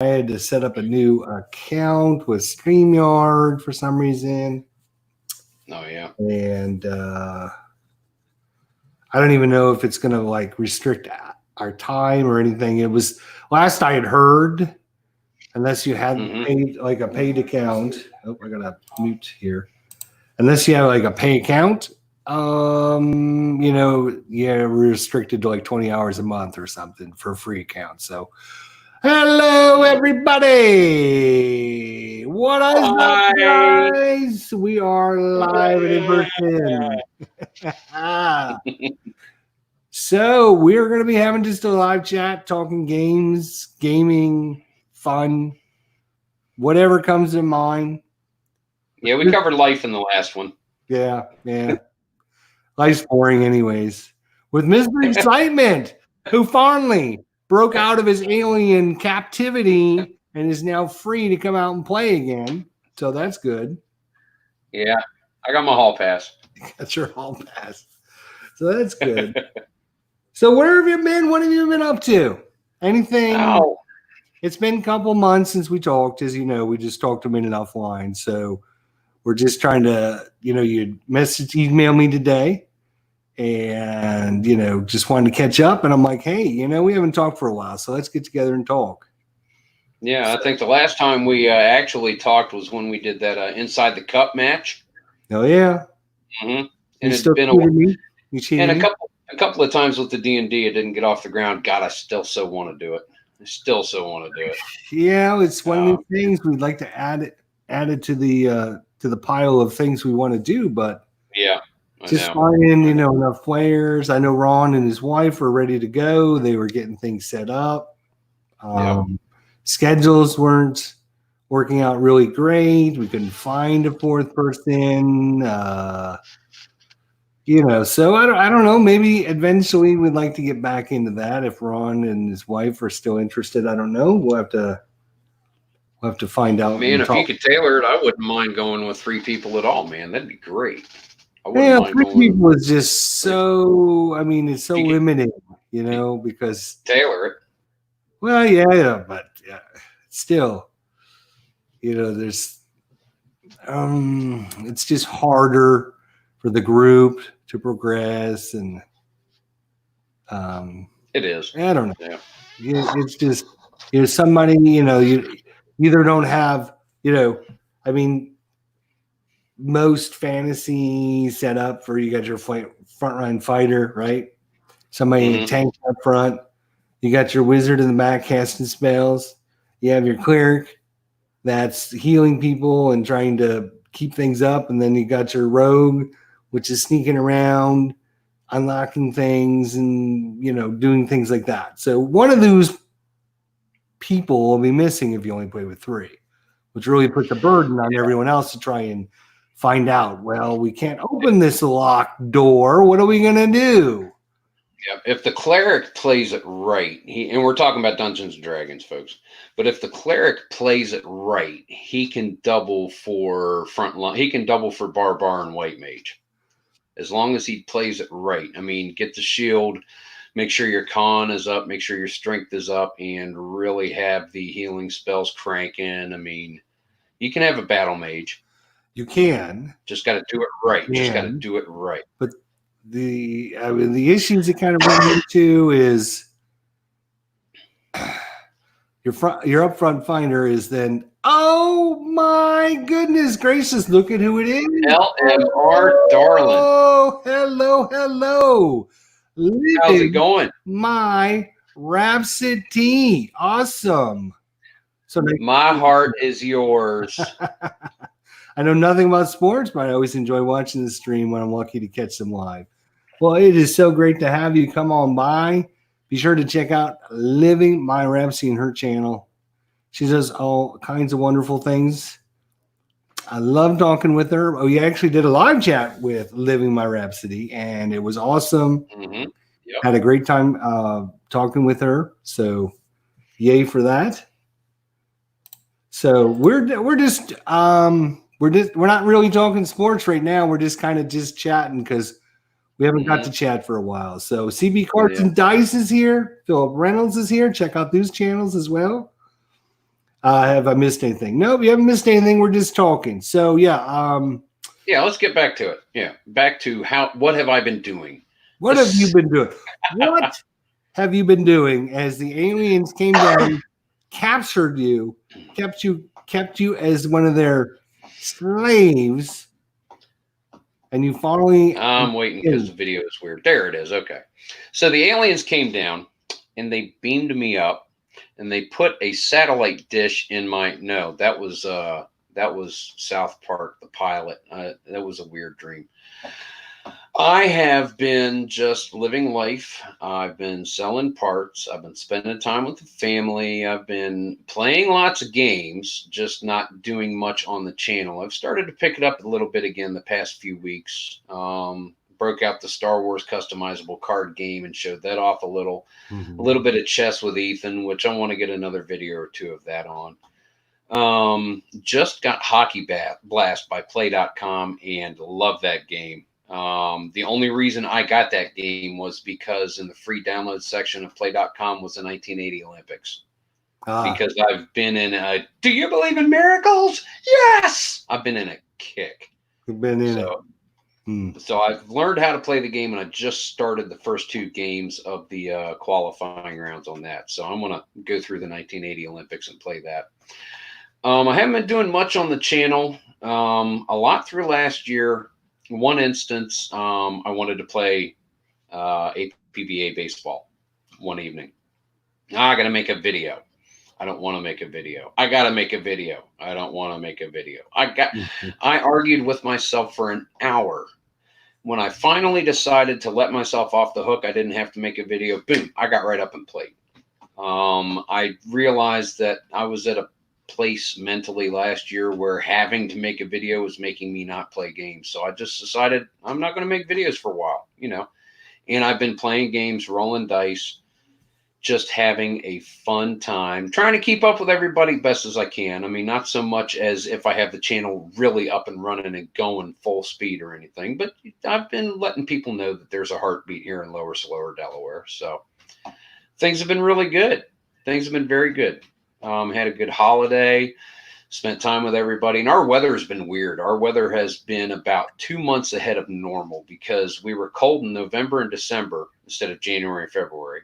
I had to set up a new account with StreamYard for some reason. Oh yeah. And I don't even know if it's going to like restrict our time or anything. It was last I had heard, unless you had paid like a paid account. Oh, I got to mute here. Unless you have like a pay account, we're restricted to like 20 hours a month or something for a free account. So, hello everybody. What is up, guys? We are live and in person. So we're going to be having just a live chat, talking games, gaming, fun, whatever comes to mind. Yeah, we covered life in the last one. Yeah. Life's boring anyways. With Mr. Excitement, who finally broke out of his alien captivity and is now free to come out and play again. So that's good. Yeah, I got my hall pass. That's your hall pass. So that's good. So where have you been? What have you been up to? Anything? Oh. It's been a couple months since we talked. As you know, we just talked a minute offline. So we're just trying to, you email me today and, just wanted to catch up. And I'm like, hey, we haven't talked for a while. So let's get together and talk. Yeah, I think the last time we actually talked was when we did that Inside the Cup match. Oh, yeah. Mm-hmm. And it's been a couple of times with the D&D, it didn't get off the ground. God, I still so want to do it. Yeah, it's one of the things we'd like to add it to the pile of things we want to do, but yeah, just finding enough players. I know Ron and his wife are ready to go. They were getting things set up. Schedules weren't working out really great. We couldn't find a fourth person. So I don't know. Maybe eventually we'd like to get back into that if Ron and his wife are still interested. I don't know. We'll have to find out. Man, if you could tailor it, I wouldn't mind going with 3 people at all, man. That'd be great. I wouldn't mind 3 people is just so. I mean, it's so limiting, because tailor it. Well, yeah, but still, there's. It's just harder for the group to progress, and it is. I don't know. Yeah. It's just somebody you either don't have I mean, most fantasy set up for you got your front line fighter, right? Somebody tank up front. You got your wizard in the back casting spells. You have your cleric that's healing people and trying to keep things up, and then you got your rogue, which is sneaking around, unlocking things, and doing things like that. So one of those people will be missing if you only play with 3, which really puts a burden on everyone else to try and find out. Well, we can't open this locked door. What are we gonna do? Yeah, if the cleric plays it right, and we're talking about Dungeons and Dragons, folks. But if the cleric plays it right, he can double for front line. He can double for barbar and white mage, as long as he plays it right. I mean, get the shield, make sure your con is up, make sure your strength is up, and really have the healing spells cranking. I mean, you can have a battle mage. You can. Just got to do it right. But the issues it kind of run into is your upfront finder is then, oh my goodness gracious, look at who it is. LMR Darling. Oh, hello. How's it going? My Rhapsody. Awesome. So my heart is yours. I know nothing about sports, but I always enjoy watching the stream when I'm lucky to catch them live. Well, it is so great to have you come on by. Be sure to check out Living My Rhapsody and her channel. She does all kinds of wonderful things. I love talking with her. We actually did a live chat with Living My Rhapsody, and it was awesome. Yep. Had a great time talking with her. So, yay for that. So we're not really talking sports right now. We're just kind of chatting because we haven't got to chat for a while. So CB Cards and Dice is here. Philip Reynolds is here. Check out those channels as well. Have I missed anything? Nope, you haven't missed anything. We're just talking. So yeah, Yeah, let's get back to it. Yeah, back to what have I been doing? what have you been doing? What have you been doing as the aliens came down, captured you, kept you as one of their slaves, and you finally? I'm waiting because the video is weird. There it is. Okay. So the aliens came down and they beamed me up and they put a satellite dish in my that was South Park, the pilot. That was a weird dream. I have been just living life. I've been selling parts. I've been spending time with the family. I've been playing lots of games, just not doing much on the channel. I've started to pick it up a little bit again the past few weeks. Broke out the Star Wars customizable card game and showed that off a little. Mm-hmm. A little bit of chess with Ethan, which I want to get another video or two of that on. Just got Hockey Blast by Play.com and love that game. The only reason I got that game was because in the free download section of Play.com was the 1980 Olympics. Because I've been in a, do you believe in miracles? Yes! I've been in a kick. You've been in it. So I've learned how to play the game, and I just started the first 2 games of the qualifying rounds on that. So I'm going to go through the 1980 Olympics and play that. I haven't been doing much on the channel. A lot through last year. One instance, I wanted to play APBA baseball one evening. I got to make a video. I don't want to make a video. I got to make a video. I don't want to make a video. I argued with myself for an hour. When I finally decided to let myself off the hook, I didn't have to make a video. Boom, I got right up and played. I realized that I was at a place mentally last year where having to make a video was making me not play games. So I just decided I'm not going to make videos for a while, and I've been playing games, rolling dice, just having a fun time, trying to keep up with everybody best as I can. I mean, not so much as if I have the channel really up and running and going full speed or anything, but I've been letting people know that there's a heartbeat here in Lower Slower, Delaware. So things have been really good. Things have been very good. Had a good holiday, spent time with everybody, and our weather has been weird. Our weather has been about 2 months ahead of normal because we were cold in November and December instead of January and February.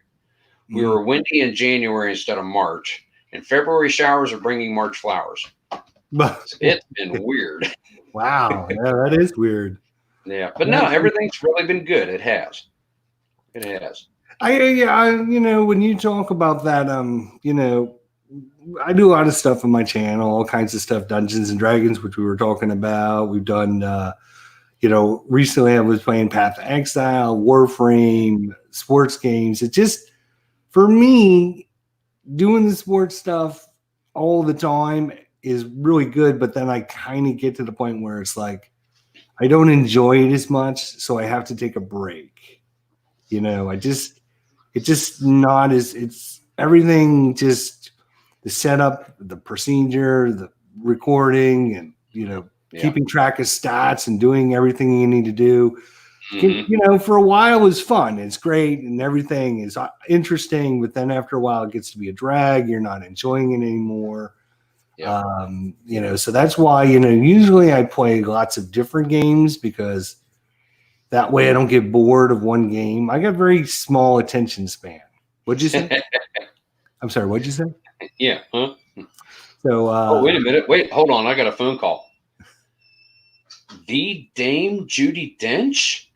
We were windy in January instead of March, and February showers are bringing March flowers. It's been weird. Wow, yeah, that is weird. Yeah, but no, everything's really been good. It has. It has. I when you talk about that, I do a lot of stuff on my channel, all kinds of stuff, Dungeons and Dragons, which we were talking about. We've done, recently I was playing Path of Exile, Warframe, sports games. It just, for me, doing the sports stuff all the time is really good, but then I kind of get to the point where it's like, I don't enjoy it as much, so I have to take a break. It's just not as, it's everything just, the setup, the procedure, the recording, and keeping track of stats and doing everything you need to do. For a while it was fun. It's great and everything is interesting, but then after a while it gets to be a drag. You're not enjoying it anymore. So that's why usually I play lots of different games because that way I don't get bored of one game. I got very small attention span. What'd you say? I'm sorry. What'd you say? Yeah. Huh? So, wait a minute. Wait, hold on. I got a phone call. The Dame Judi Dench?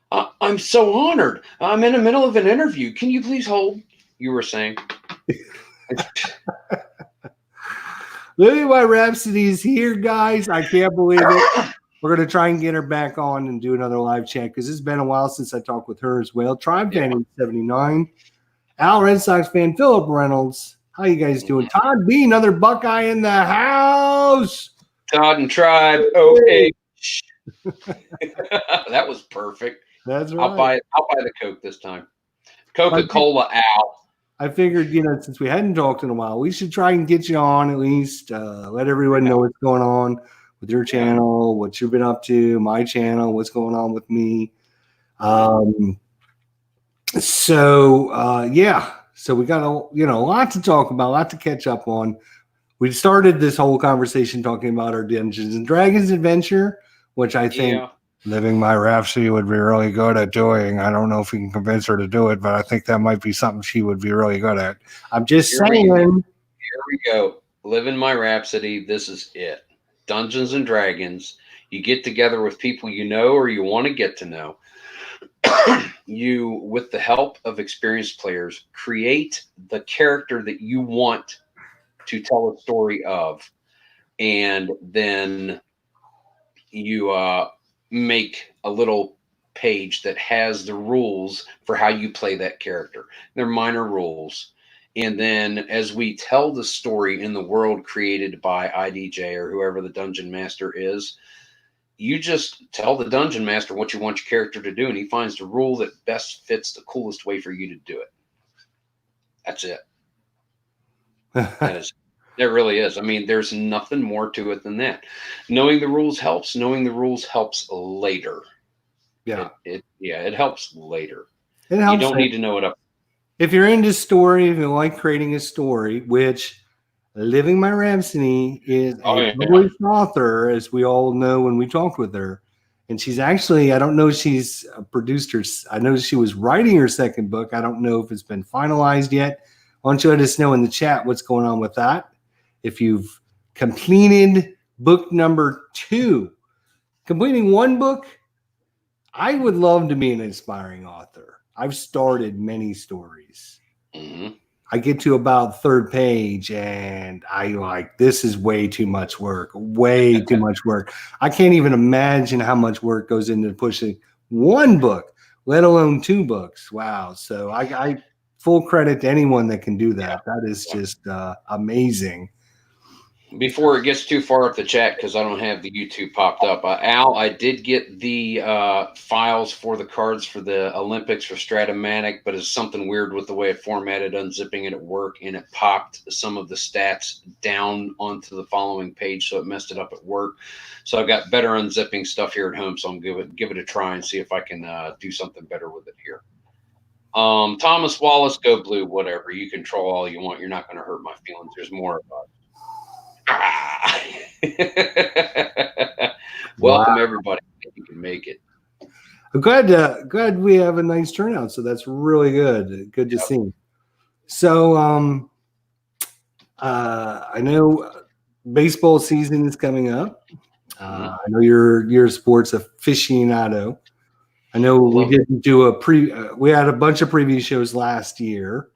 I'm so honored. I'm in the middle of an interview. Can you please hold? You were saying. Lily White Rhapsody is here, guys. I can't believe it. We're going to try and get her back on and do another live chat because it's been a while since I talked with her as well. Tribe Fan 79. Al Red Sox fan Philip Reynolds. How you guys doing? Todd B, another Buckeye in the house. Todd and Tribe. Okay. That was perfect. That's right. I'll buy the Coke this time. Coca-Cola, Al. I figured, since we hadn't talked in a while, we should try and get you on at least. Let everyone know what's going on with your channel, what you've been up to, my channel, what's going on with me. So we got a lot to talk about, a lot to catch up on. we started this whole conversation talking about our Dungeons and Dragons adventure, which I think Living My Rhapsody would be really good at doing. I don't know if we can convince her to do it, but I think that might be something she would be really good at. I'm just saying. Here we go. Living My Rhapsody. This is it. Dungeons and Dragons. You get together with people you know or you want to get to know. You, with the help of experienced players, create the character that you want to tell a story of, and then you make a little page that has the rules for how you play that character. They're minor rules. And then as we tell the story in the world created by IDJ or whoever the dungeon master is, you just tell the dungeon master what you want your character to do, and he finds the rule that best fits the coolest way for you to do it. That's it. There really is. I mean, there's nothing more to it than that. Knowing the rules helps. Knowing the rules helps later. Yeah. It helps later. It helps. You don't need to know it up. If you're into story, if you like creating a story, which Living My Rhapsody is a published author, as we all know when we talked with her. And she's actually, I don't know if she's produced her, I know she was writing her second book. I don't know if it's been finalized yet. Why don't you let us know in the chat what's going on with that? If you've completed book number 2, completing one book, I would love to be an inspiring author. I've started many stories. Mm-hmm. I get to about third page and I like, this is way too much work, way too much work. I can't even imagine how much work goes into pushing one book, let alone 2 books. Wow. So I full credit to anyone that can do that. That is just amazing. Before it gets too far up the chat, because I don't have the YouTube popped up, Al, I did get the files for the cards for the Olympics for Stratomatic, but it's something weird with the way it formatted, unzipping it at work, and it popped some of the stats down onto the following page, so it messed it up at work. So I've got better unzipping stuff here at home, so I'm give it a try and see if I can do something better with it here. Thomas Wallace, go blue, whatever. You can troll all you want. You're not going to hurt my feelings. There's more about it. Welcome everybody. You can make it. I'm glad we have a nice turnout, so that's really good to see. So I know baseball season is coming up. I know you're a sports aficionado. I know we didn't do we had a bunch of preview shows last year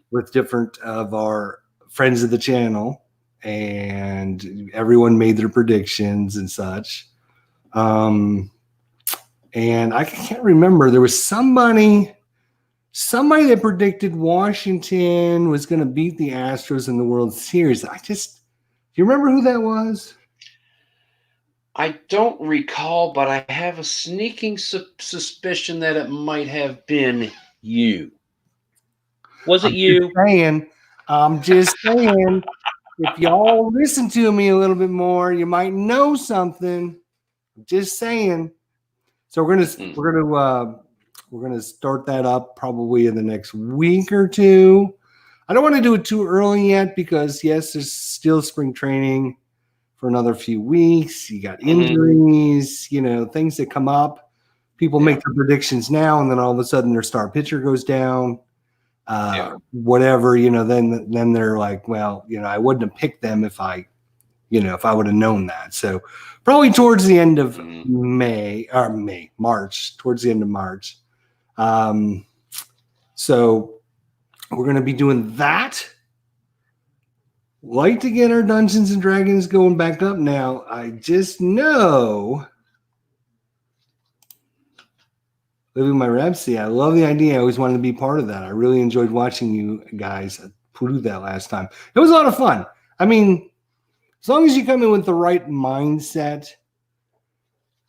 with different of our friends of the channel, and everyone made their predictions and such. And I can't remember. There was somebody that predicted Washington was going to beat the Astros in the World Series. Do you remember who that was? I don't recall, but I have a sneaking suspicion that it might have been you. Was it you? I'm just saying, if y'all listen to me a little bit more, you might know something. I'm just saying. So we're gonna start that up probably in the next week or 2. I don't want to do it too early yet because yes, there's still spring training for another few weeks. You got injuries, things that come up. People make their predictions now, and then all of a sudden their star pitcher goes down. Whatever, then they're like, well, I wouldn't have picked them if I would have known that. So probably towards the end of March, towards the end of March. So we're going to be doing that. Like to get our Dungeons and Dragons going back up now. I just know Living My Rhapsody. I love the idea. I always wanted to be part of that. I really enjoyed watching you guys do that last time. It was a lot of fun. I mean, as long as you come in with the right mindset,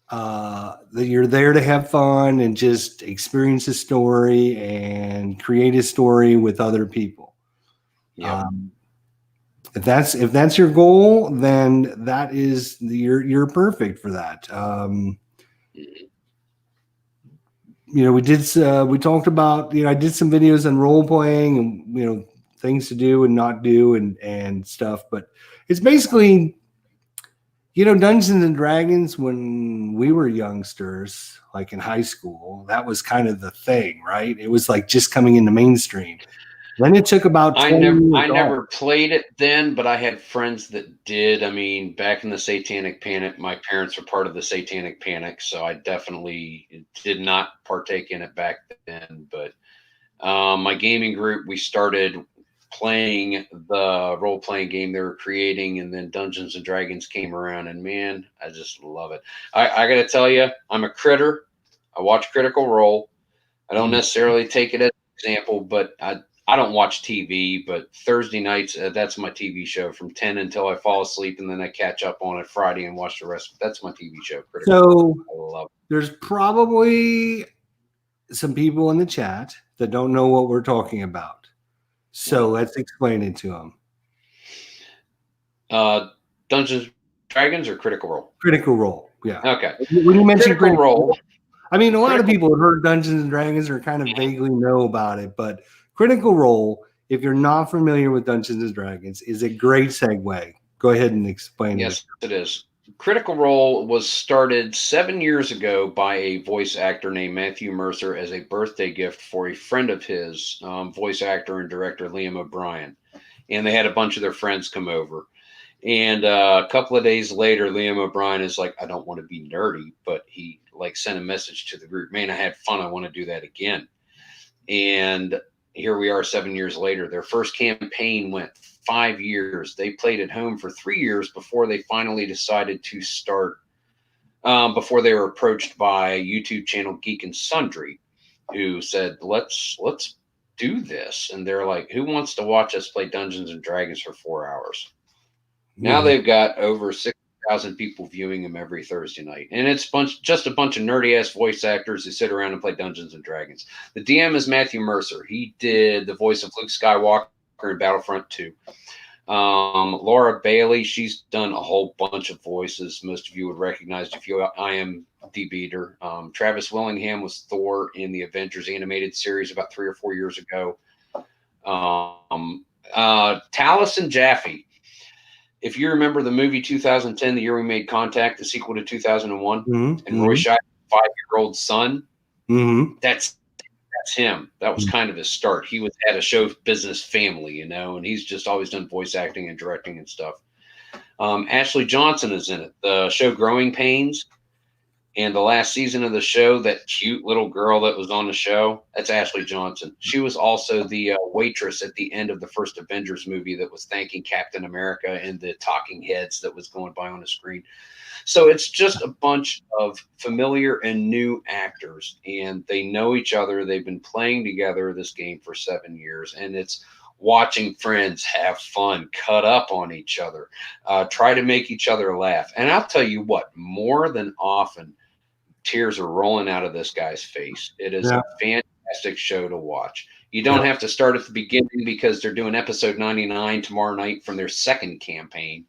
that you're there to have fun and just experience a story and create a story with other people. Yeah. If that's your goal, then that is you're perfect for that. We talked about, I did some videos on role playing, and things to do and not do and stuff. But it's basically, Dungeons and Dragons when we were youngsters, like in high school, that was kind of the thing, right? It was like just coming into mainstream. Then it took about 20 years. I never played it then, but I had friends that did. I mean, back in the Satanic Panic, my parents were part of the Satanic Panic, so I definitely did not partake in it back then. But my gaming group, we started playing the role-playing game they were creating, and then Dungeons and Dragons came around, and man, I just love it. I got to tell you, I'm a critter. I watch Critical Role. I don't necessarily take it as an example, but I don't watch TV, but Thursday nights, that's my TV show from 10 until I fall asleep, and then I catch up on it Friday and watch the rest. That's my TV show. So I love it. There's probably some people in the chat that don't know what we're talking about. So let's explain it to them. Dungeons Dragons or Critical Role? Critical Role, yeah. Okay. When you mention Critical Role, I mean, a lot of people have heard Dungeons and Dragons or kind of vaguely know about it, but Critical Role, if you're not familiar with Dungeons and Dragons, is a great segue. Go ahead and explain it. Yes, it is. Critical Role was started 7 years ago by a voice actor named Matthew Mercer as a birthday gift for a friend of his, voice actor and director Liam O'Brien. And they had a bunch of their friends come over. And a couple of days later, Liam O'Brien is like, I don't want to be nerdy, but he sent a message to the group. Man, I had fun. I want to do that again. And here we are 7 years later. Their first campaign went 5 years. They played at home for 3 years before they finally decided to start, before they were approached by a YouTube channel, Geek and Sundry, who said, let's do this. And they're like, who wants to watch us play Dungeons and Dragons for 4 hours? Now they've got over 6,000 people viewing them every Thursday night. And it's just a bunch of nerdy-ass voice actors who sit around and play Dungeons and Dragons. The DM is Matthew Mercer. He did the voice of Luke Skywalker in Battlefront 2. Laura Bailey, she's done a whole bunch of voices. Most of you would recognize if you IMDb'd her. Travis Willingham was Thor in the Avengers animated series about 3 or 4 years ago. Taliesin Jaffe. If you remember the movie 2010, the year we made contact, the sequel to 2001, and Roy Scheider's 5-year-old son, that's him. That was kind of his start. He had a show business family, and he's just always done voice acting and directing and stuff. Ashley Johnson is in it. The show Growing Pains, and the last season of the show, that cute little girl that was on the show, that's Ashley Johnson. She was also the waitress at the end of the first Avengers movie that was thanking Captain America and the talking heads that was going by on the screen. So it's just a bunch of familiar and new actors, and they know each other. They've been playing together this game for 7 years, and it's watching friends have fun, cut up on each other, try to make each other laugh. And I'll tell you what, more than often, tears are rolling out of this guy's face. It is a fantastic show to watch. You don't have to start at the beginning because they're doing episode 99 tomorrow night from their second campaign.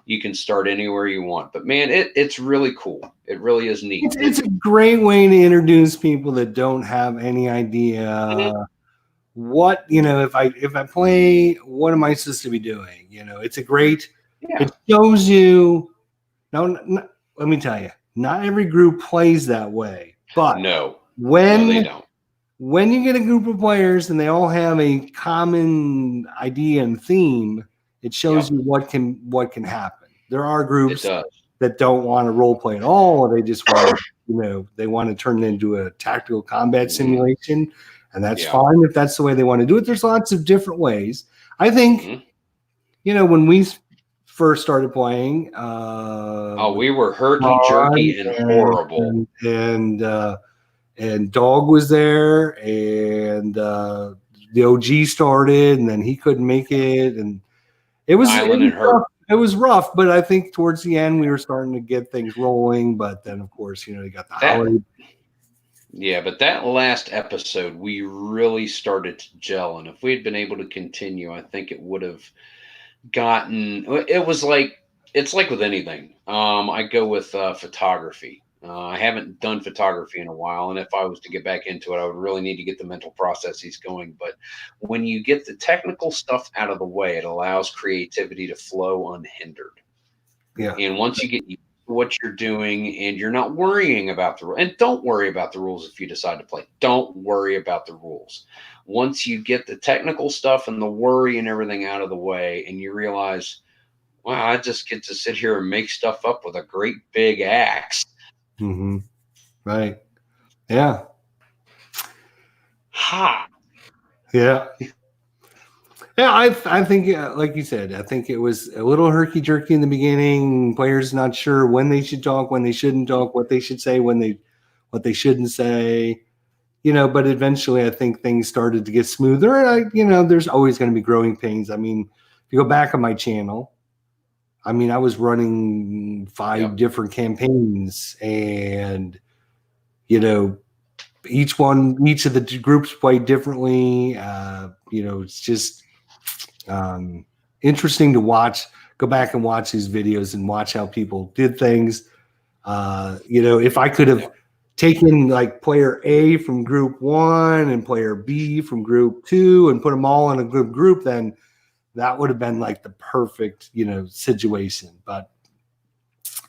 You can start anywhere you want. But, man, it's really cool. It really is neat. It's a great way to introduce people that don't have any idea what, if I play, what am I supposed to be doing? It's a great it shows you. Now, let me tell you, not every group plays that way. But when they don't. When you get a group of players and they all have a common idea and theme, it shows you what can happen. There are groups that don't want to role play at all, or they just want they want to turn it into a tactical combat simulation, and that's fine if that's the way they want to do it. There's lots of different ways. I think when we first started playing, we were herky-jerky and horrible. And Dog was there, and the OG started, and then he couldn't make it, and it was rough. But I think towards the end we were starting to get things rolling. But then, of course, you got the holiday. Yeah, but that last episode, we really started to gel, and if we had been able to continue, I think it would have gotten. It's like with anything. I go with photography. I haven't done photography in a while, and if I was to get back into it, I would really need to get the mental processes going. But when you get the technical stuff out of the way, it allows creativity to flow unhindered. Yeah. And once you get used to what you're doing and you're not worrying about the rules, and don't worry about the rules if you decide to play. Don't worry about the rules. Once you get the technical stuff and the worry and everything out of the way, and you realize, wow, I just get to sit here and make stuff up with a great big axe. Mm-hmm. Right. Yeah. Ha! Yeah. Yeah, I think, like you said, I think it was a little herky jerky in the beginning. Players not sure when they should talk, when they shouldn't talk, what they should say, what they shouldn't say. But eventually, I think things started to get smoother. And there's always going to be growing pains. I mean, if you go back on my channel, I mean, I was running 5 different campaigns, and each of the groups played differently. It's just interesting to watch, go back and watch these videos and watch how people did things. If I could have taken like player A from group 1 and player B from group 2 and put them all in a good group, then that would have been like the perfect, situation. But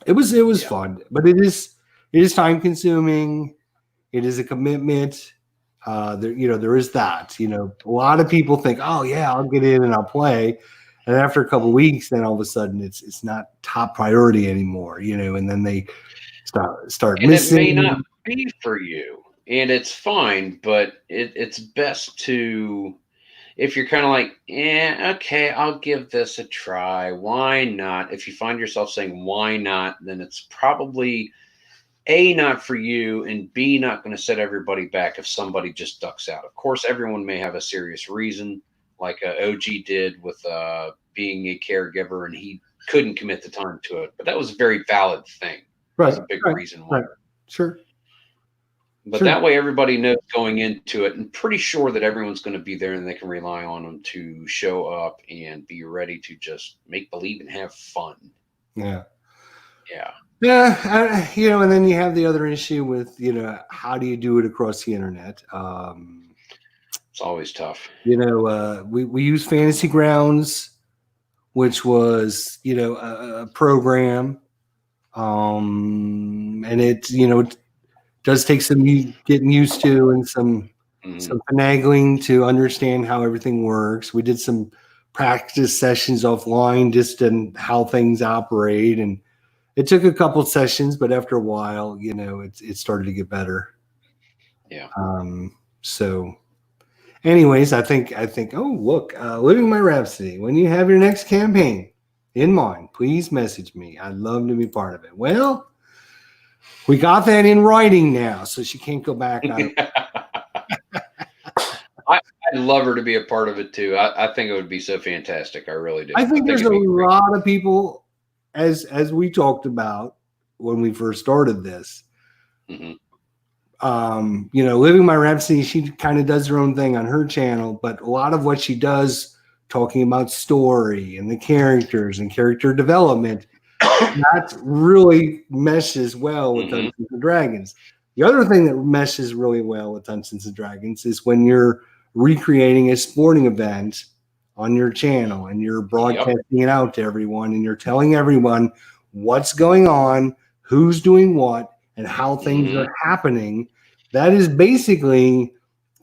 it was fun, but it is time consuming. It is a commitment. There is that. A lot of people think, oh yeah, I'll get in and I'll play, and after a couple of weeks, then all of a sudden it's not top priority anymore. And then they start And missing. it may not be for you, and it's fine, but it's best to, if you're kind of like, okay, I'll give this a try. Why not? If you find yourself saying, why not, then it's probably A, not for you, and B, not going to set everybody back if somebody just ducks out. Of course, everyone may have a serious reason, like OG did with being a caregiver, and he couldn't commit the time to it. But that was a very valid thing. Right. That's a big reason why. Right. Sure. But that way everybody knows going into it, and pretty sure that everyone's going to be there and they can rely on them to show up and be ready to just make believe and have fun. Yeah. Yeah. Yeah. And then you have the other issue with, how do you do it across the internet? It's always tough. We use Fantasy Grounds, which was, a program. And it does take some getting used to and some finagling to understand how everything works. We did some practice sessions offline just in how things operate, and it took a couple sessions, but after a while, it started to get better. Yeah. So anyways, I think, oh, look, Living My Rhapsody, when you have your next campaign in mind, please message me. I'd love to be part of it. Well, we got that in writing now, so she can't go back on it. I'd love her to be a part of it too. I think it would be so fantastic. I really do. I think there's a lot of people, as we talked about when we first started this. Mm-hmm. Living My Rhapsody, she kind of does her own thing on her channel, but a lot of what she does, talking about story and the characters and character development, that really meshes well with Dungeons and Dragons. The other thing that meshes really well with Dungeons and Dragons is when you're recreating a sporting event on your channel and you're broadcasting it out to everyone and you're telling everyone what's going on, who's doing what, and how things are happening. That is basically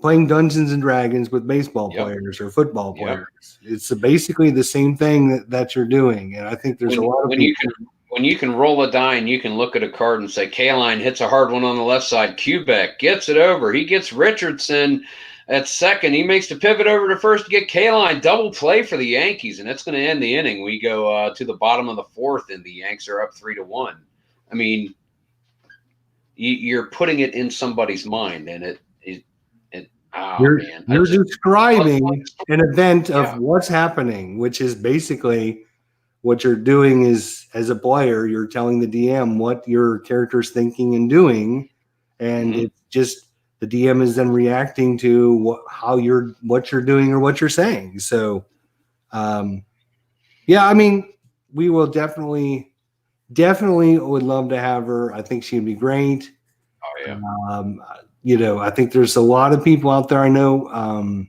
playing Dungeons and Dragons with baseball players or football players. It's basically the same thing that you're doing. And I think there's a lot of people. When you can roll a die and you can look at a card and say, Kaline hits a hard one on the left side, Quebec gets it over. He gets Richardson at second. He makes the pivot over to first to get Kaline. Double play for the Yankees, and it's going to end the inning. We go to the bottom of the fourth, and the Yanks are up 3-1. I mean, you're putting it in somebody's mind, and you're describing an event of what's happening, which is basically what you're doing is, as a player, you're telling the DM what your character's thinking and doing, and it's just the DM is then reacting to what you're doing or what you're saying. So, I mean, we will definitely definitely would love to have her. I think she'd be great. Oh yeah. I think there's a lot of people out there I know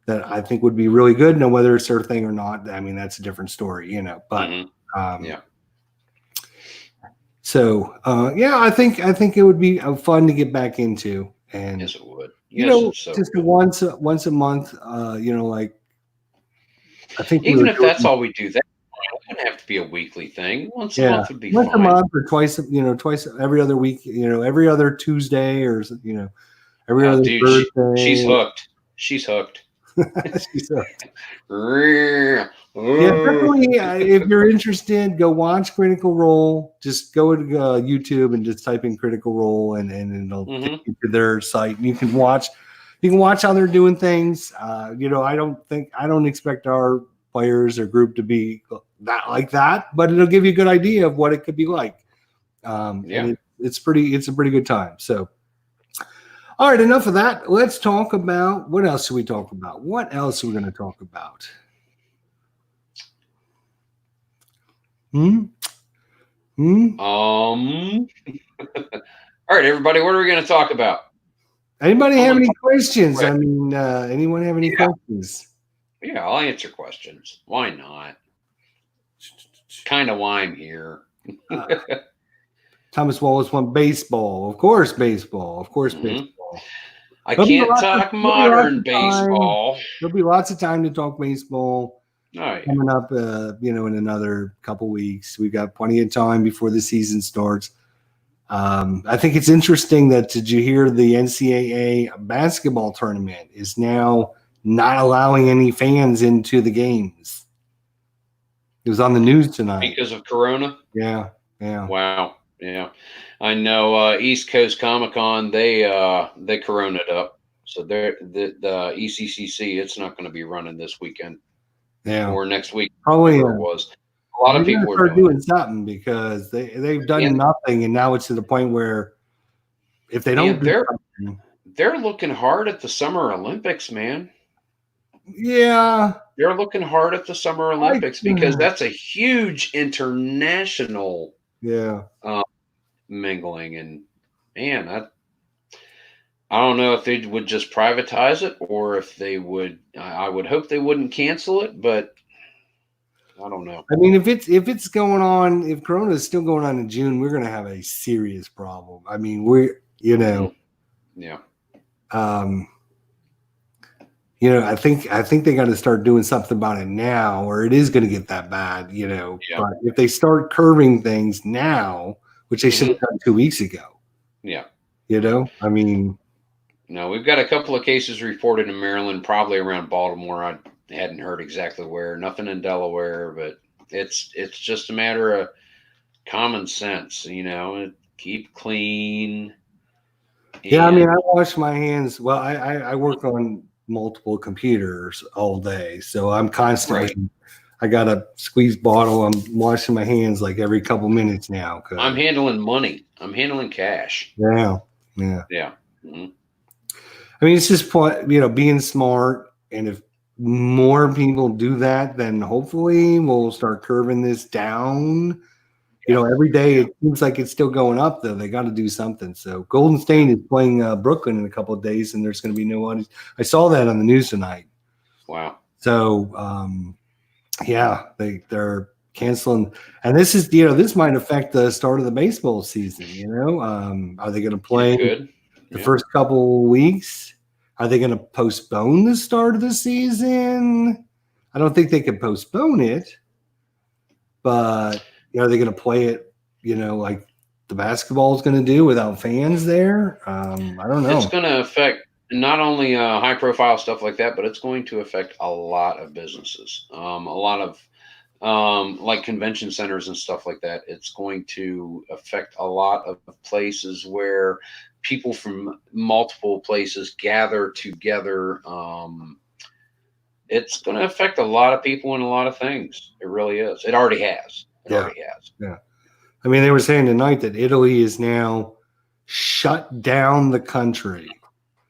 that I think would be really good. Now, whether it's their thing or not, I mean, that's a different story, But yeah. So I think it would be fun to get back into, and Yes, it would. Yes, just once a month. Like I think even if that's all we do, that it wouldn't have to be a weekly thing. Once a month would be once fine. a month or twice. Twice every other week. Every other Tuesday or every other Thursday. She's hooked. She's hooked. She's hooked. Definitely. If you're interested, go watch Critical Role. Just go to YouTube and just type in Critical Role, and it'll take you to their site. And you can watch how they're doing things. I don't expect our players or group to be that like that, but it'll give you a good idea of what it could be like. And it's a pretty good time. So. All right, enough of that. Let's talk about what else should we talk about? What else are we going to talk about? All right, everybody, what are we going to talk about? Anybody have any questions? I mean, anyone have any questions? Yeah, I'll answer questions. Why not? Kind of why I'm here. Thomas Wallace won baseball. Of course, baseball. Of course, baseball. I can't talk modern baseball. There'll be lots of time to talk baseball. All right. Coming up, in another couple weeks. We've got plenty of time before the season starts. I think it's interesting that did you hear the NCAA basketball tournament is now not allowing any fans into the games. It was on the news tonight. Because of Corona? Yeah. Wow. Yeah. I know East Coast Comic-Con, they corona'd up. So the ECCC, it's not going to be running this weekend. Yeah. Or next week. Probably it was. A lot of people are doing something because they've done nothing, and now it's to the point where if they don't they're looking hard at the Summer Olympics, man. Yeah. They're looking hard at the Summer Olympics because that's a huge international mingling. And man, I don't know if they would just privatize it or if they would. I would hope they wouldn't cancel it, but I don't know. I mean, if it's going on, if Corona is still going on in June, we're going to have a serious problem. I mean, yeah. I think they got to start doing something about it now, or it is going to get that bad. But if they start curbing things now, which they should have done 2 weeks ago. Yeah. I mean. No, we've got a couple of cases reported in Maryland, probably around Baltimore. I hadn't heard exactly where. Nothing in Delaware, but it's just a matter of common sense. Keep clean. Yeah, I mean, I wash my hands. Well, I work on multiple computers all day, so I'm constantly. Right. I got a squeeze bottle. I'm washing my hands like every couple minutes now. I'm handling money. I'm handling cash. Yeah. Mm-hmm. I mean, it's just being smart, and if more people do that, then hopefully we'll start curving this down. Every day it seems like it's still going up, though. They got to do something. So Golden State is playing Brooklyn in a couple of days, and there's going to be no audience. I saw that on the news tonight. Wow. So, they're canceling, and this is this might affect the start of the baseball season. Are they going to play the first couple weeks? Are they going to postpone the start of the season? I don't think they can postpone it, but are they going to play it, like the basketball is going to do without fans there? I don't know. It's going to affect not only high profile stuff like that, but it's going to affect a lot of businesses, a lot of like convention centers and stuff like that. It's going to affect a lot of places where people from multiple places gather together. It's going to affect a lot of people and a lot of things. It really is. It already has. Yeah. I mean, they were saying tonight that Italy is now shut down the country.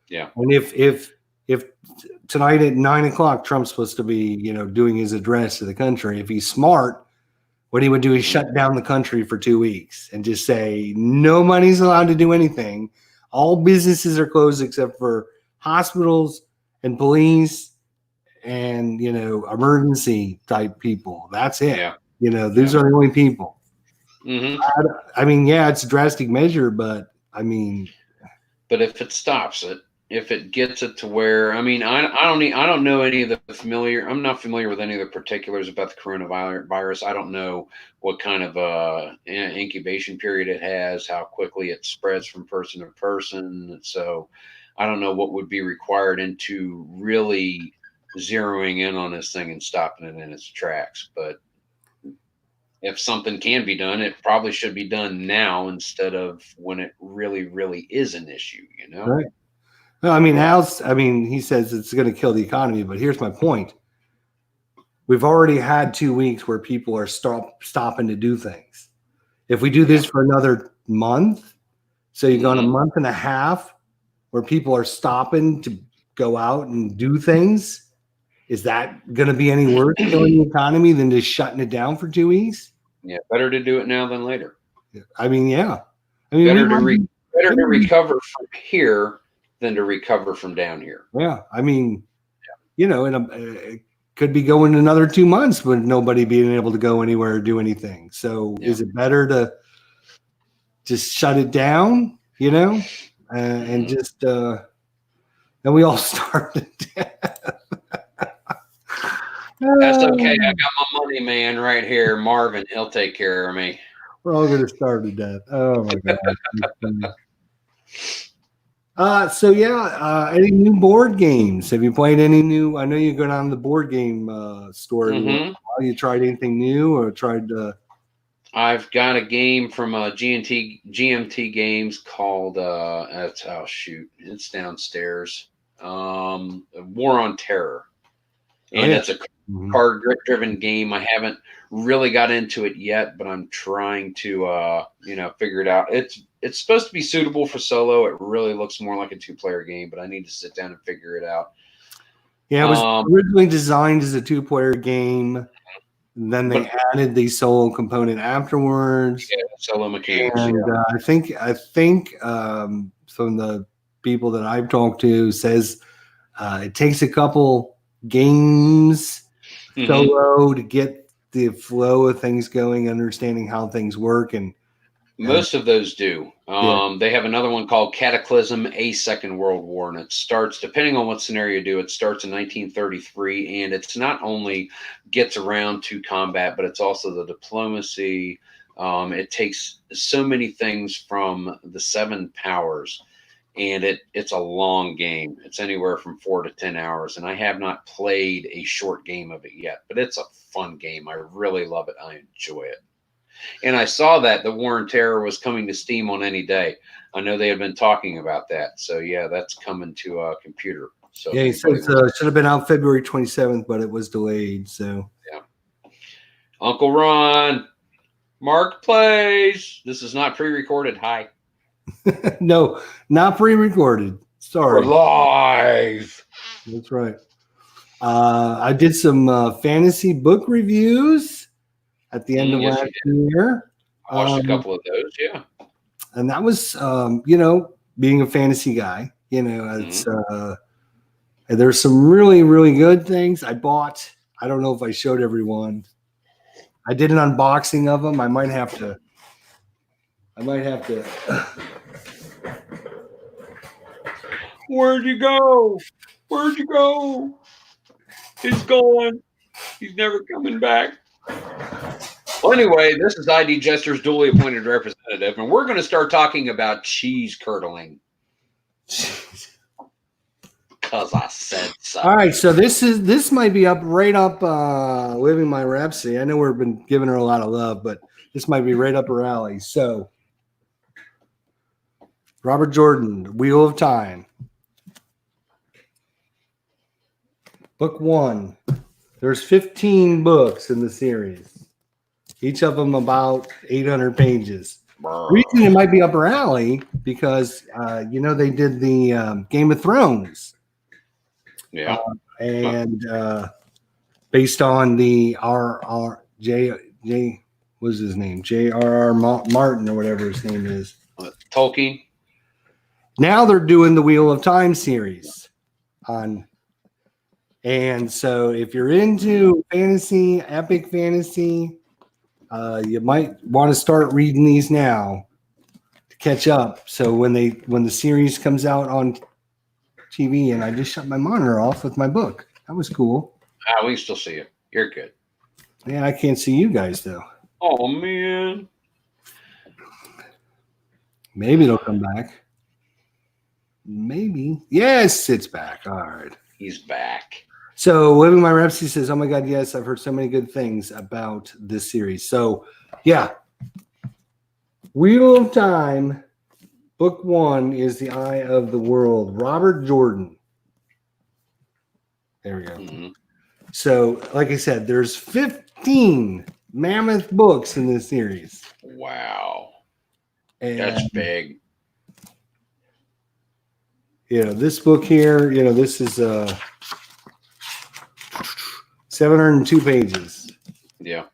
Yeah. And if tonight at 9:00, Trump's supposed to be, doing his address to the country. If he's smart, what he would do is shut down the country for 2 weeks and just say nobody's allowed to do anything. All businesses are closed except for hospitals and police and, you know, emergency type people. That's it. Yeah. You know, those are the only people. Mm-hmm. I mean, yeah, it's a drastic measure, but I mean, but if it stops it, if it gets it to where, I mean, I don't know any of the I'm not familiar with any of the particulars about the coronavirus. I don't know what kind of incubation period it has, how quickly it spreads from person to person. So I don't know what would be required into really zeroing in on this thing and stopping it in its tracks. But if something can be done, it probably should be done now instead of when it really, really is an issue, you know? right. No, I mean, he says it's going to kill the economy, but here's my point. We've already had 2 weeks where people are stopping to do things. If we do this for another month, so you've gone a month and a half where people are stopping to go out and do things, is that going to be any worse killing the economy than just shutting it down for 2 weeks? Yeah, better to do it now than later. I mean, yeah. I mean, better to recover from here than to recover from down here. Yeah, I mean, you know, it could be going another 2 months with nobody being able to go anywhere or do anything. So is it better to just shut it down, you know, and just and we all start to death. That's okay. I got my money man right here, Marvin. He'll take care of me. We're all going to starve to death. Oh my god. So yeah, any new board games? Have you played any new? I know you're going on the board game store. You tried anything new or tried? I've got a game from GMT Games called it's downstairs. War on Terror, and it's a card-driven game. I haven't really got into it yet, but I'm trying to figure it out. It's supposed to be suitable for solo. It really looks more like a 2-player game, but I need to sit down and figure it out. Yeah, it was originally designed as a 2-player game. Then they added the solo component afterwards. Yeah, solo mechanics. And I think from the people that I've talked to says it takes a couple games solo to get the flow of things going, understanding how things work, and most of those do. They have another one called Cataclysm: A Second World War, and it starts, depending on what scenario you do, it starts in 1933, and it's not only gets around to combat, but it's also the diplomacy. It takes so many things from the 7 powers, and it's a long game. It's anywhere from 4 to 10 hours, and I have not played a short game of it yet, but it's a fun game. I really love it. I enjoy it. And I saw that the War on Terror was coming to Steam on any day. I know they had been talking about that. So, yeah, that's coming to a computer. So yeah, so it should have been out February 27th, but it was delayed. So, yeah. Uncle Ron, Mark plays. This is not pre-recorded. Hi. No, not pre-recorded. Sorry. We're live. That's right. I did some fantasy book reviews at the end of last year. I watched a couple of those, yeah. And that was, being a fantasy guy, it's there's some really, really good things. I don't know if I showed everyone. I did an unboxing of them. I might have to. Where'd you go? Where'd you go? He's gone. He's never coming back. Well, anyway, this is IDJESTER's duly appointed representative, and we're going to start talking about cheese curdling. Because I said so. All right, so this might be right up Living My Rhapsody. I know we've been giving her a lot of love, but this might be right up her alley. So, Robert Jordan, Wheel of Time. Book 1. There's 15 books in the series. Each of them about 800 pages. The reason it might be up her alley because they did the Game of Thrones. Yeah. And based on the RRJ What's his name? J.R.R. Martin or whatever his name is. Tolkien. Now they're doing the Wheel of Time series on. And so if you're into fantasy, epic fantasy, you might want to start reading these now to catch up. So when the series comes out on TV, and I just shut my monitor off with my book. That was cool. We can still see you. You're good. Man, I can't see you guys though. Oh man. Maybe it'll come back. Maybe. Yes, it's back. All right. He's back. So Living My Repsy says, oh my God, yes, I've heard so many good things about this series. So yeah. Wheel of Time, book 1 is The Eye of the World. Robert Jordan. There we go. Mm-hmm. So, like I said, there's 15 mammoth books in this series. Wow. And, That's big. This book here, this is 702 pages. Yeah.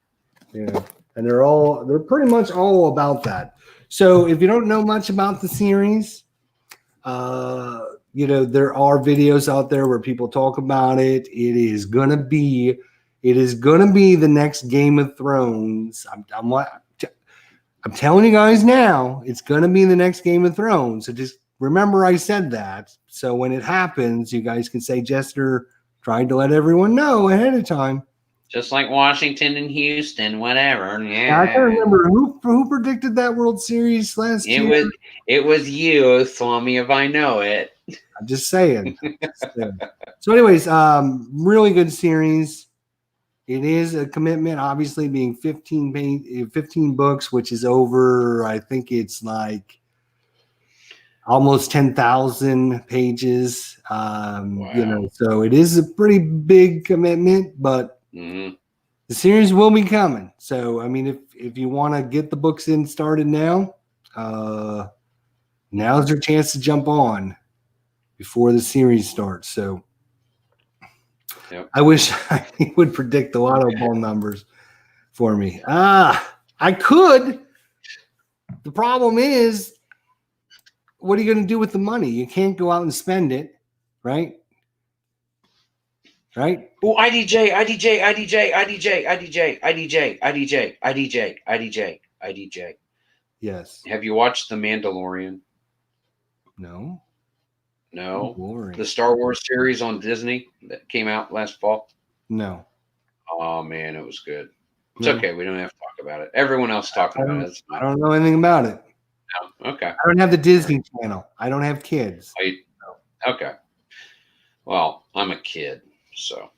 And they're pretty much all about that. So if you don't know much about the series, there are videos out there where people talk about it. It is gonna be the next Game of Thrones. I'm telling you guys now, it's gonna be the next Game of Thrones. So just remember I said that. So when it happens, you guys can say Jester tried to let everyone know ahead of time. Just like Washington and Houston, whatever. Yeah. I can't remember who predicted that World Series last year. It was you, Swami, if I know it. I'm just saying. So anyways, really good series. It is a commitment, obviously, being 15 books, which is over, I think it's like almost 10,000 pages. Wow. So it is a pretty big commitment, but Mm-hmm. the series will be coming. So, I mean, if you want to get the books started now, now's your chance to jump on before the series starts. So, yep. I wish I would predict the lotto ball numbers for me. I could. The problem is, what are you going to do with the money? You can't go out and spend it, right? Right? Oh, IDJ. Yes. Have you watched The Mandalorian? No. No. The Star Wars series on Disney that came out last fall? No. Oh, man, it was good. It's okay. We don't have to talk about it. Everyone else talking about it. I don't know anything about it. No. Okay. I don't have the Disney Channel. I don't have kids. Okay. Well, I'm a kid. So,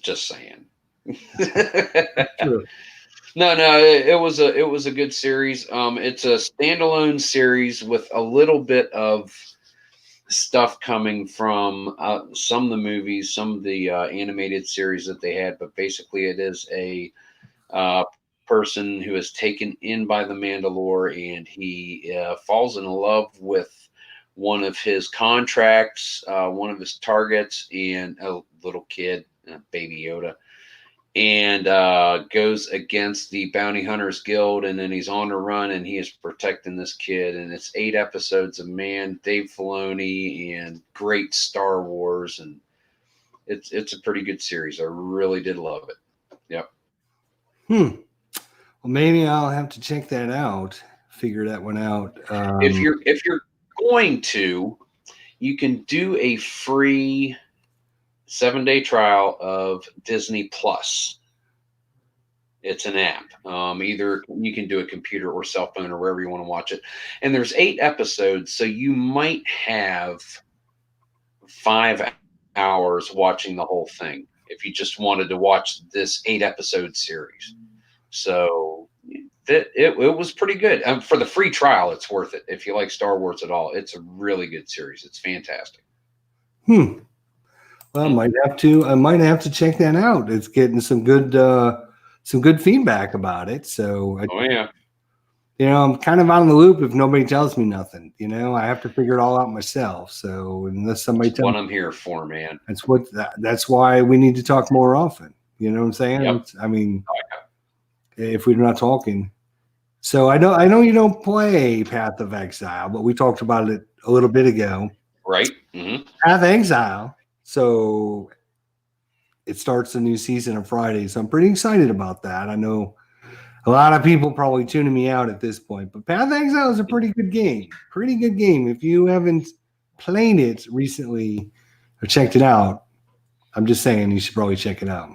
just saying. True. No, it was a good series. It's a standalone series with a little bit of stuff coming from some of the movies, some of the animated series that they had, but basically it is a person who is taken in by the Mandalore, and he falls in love with one of his contracts, one of his targets, and a little kid, Baby Yoda, and goes against the Bounty Hunters Guild, and then he's on the run, and he is protecting this kid, and it's 8 episodes of Dave Filoni and great Star Wars, and it's a pretty good series. I really did love it. Yep. Well, maybe I'll have to check that out. Figure that one out. If you're going to, you can do a free 7-day trial of Disney Plus. It's an app. Either you can do a computer or cell phone or wherever you want to watch it. And there's 8 episodes, so you might have 5 hours watching the whole thing if you just wanted to watch this 8-episode series. So it was pretty good. For the free trial, it's worth it. If you like Star Wars at all, it's a really good series. It's fantastic. Well, I might have to check that out. It's getting some good feedback about it. So I'm kind of on the loop if nobody tells me nothing. I have to figure it all out myself. So unless somebody tells me, what I'm here for, man. That's why we need to talk more often. You know what I'm saying? Yep. if we're not talking. So I know you don't play Path of Exile, but we talked about it a little bit ago. Right. Mm-hmm. Path of Exile. So it starts a new season on Friday. So I'm pretty excited about that. I know a lot of people probably tuning me out at this point, but Path of Exile is a pretty good game. Pretty good game. If you haven't played it recently or checked it out, I'm just saying you should probably check it out.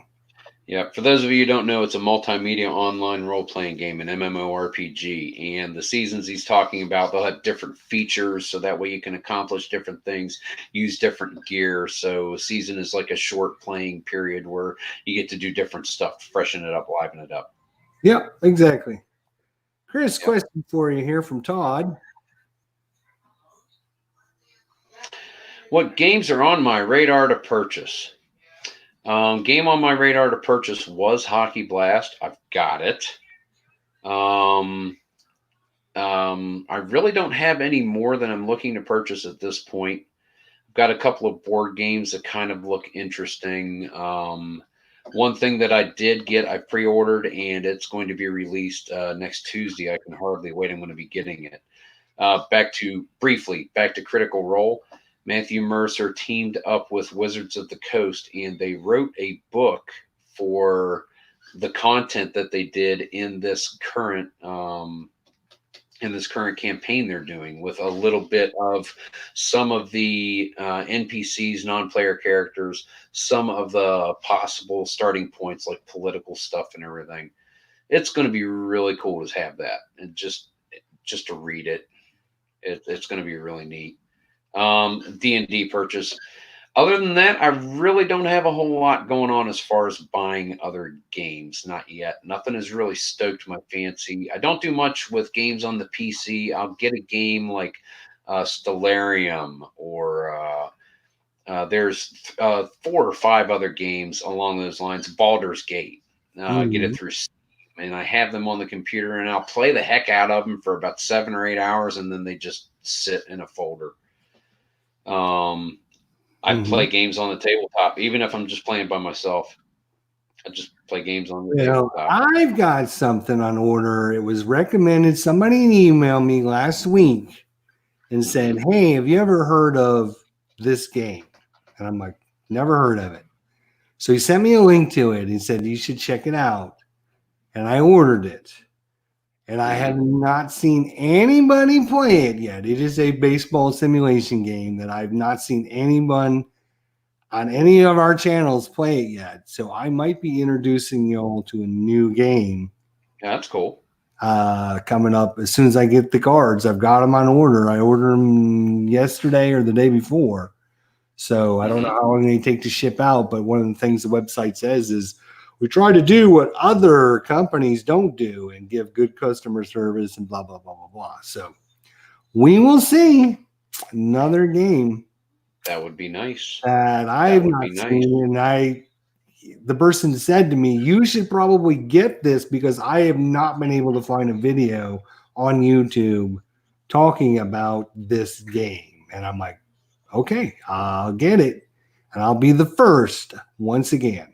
Yeah, for those of you who don't know, it's a multimedia online role-playing game, an MMORPG, and the seasons he's talking about, they'll have different features, so that way you can accomplish different things, use different gear. So a season is like a short playing period where you get to do different stuff, freshen it up, liven it up. Yep, exactly. Chris, question for you here from Todd. What games are on my radar to purchase? Game on my radar to purchase was Hockey Blast. I've got it. I really don't have any more than I'm looking to purchase at this point. I've got a couple of board games that kind of look interesting. One thing that I did get, I pre-ordered, and it's going to be released next Tuesday. I can hardly wait. I'm going to be getting it. Back to Critical Role. Matthew Mercer teamed up with Wizards of the Coast, and they wrote a book for the content that they did in this current campaign they're doing, with a little bit of some of the NPCs, non-player characters, some of the possible starting points like political stuff and everything. It's going to be really cool to have that, and just to read it. It's going to be really neat. D&D purchase. Other than that, I really don't have a whole lot going on as far as buying other games. Not yet. Nothing has really stoked my fancy. I don't do much with games on the PC. I'll get a game like Stellarium, or there's 4 or 5 other games along those lines. Baldur's Gate. Get it through Steam, and I have them on the computer, and I'll play the heck out of them for about 7 or 8 hours, and then they just sit in a folder. I play games on the tabletop, even if I'm just playing by myself. I just play games on the tabletop. I've got something on order. It was recommended. Somebody emailed me last week and said, "Hey, have you ever heard of this game?" And I'm like, "Never heard of it." So he sent me a link to it. He said, "You should check it out." And I ordered it. And I have not seen anybody play it yet. It is a baseball simulation game that I've not seen anyone on any of our channels play it yet. So I might be introducing you all to a new game. Yeah, that's cool. Coming up as soon as I get the cards. I've got them on order. I ordered them yesterday or the day before. So I don't know how long they take to ship out, but one of the things the website says is we try to do what other companies don't do and give good customer service and blah, blah, blah, blah, blah. So we will see. Another game. That would be nice. That I have not seen. And the person said to me, "You should probably get this because I have not been able to find a video on YouTube talking about this game." And I'm like, "Okay, I'll get it. And I'll be the first once again."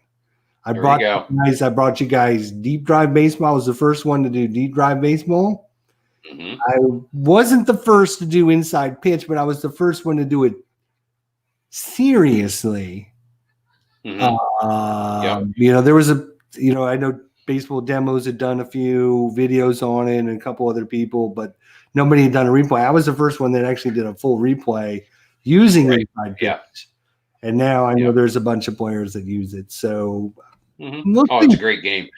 I brought you guys Deep Drive Baseball. I was the first one to do Deep Drive Baseball. I wasn't the first to do Inside Pitch, but I was the first one to do it seriously. You know, there was I know Baseball Demos had done a few videos on it and a couple other people, but nobody had done a replay. I was the first one that actually did a full replay using Inside Pitch. And now I know there's a bunch of players that use it. So it's a great game.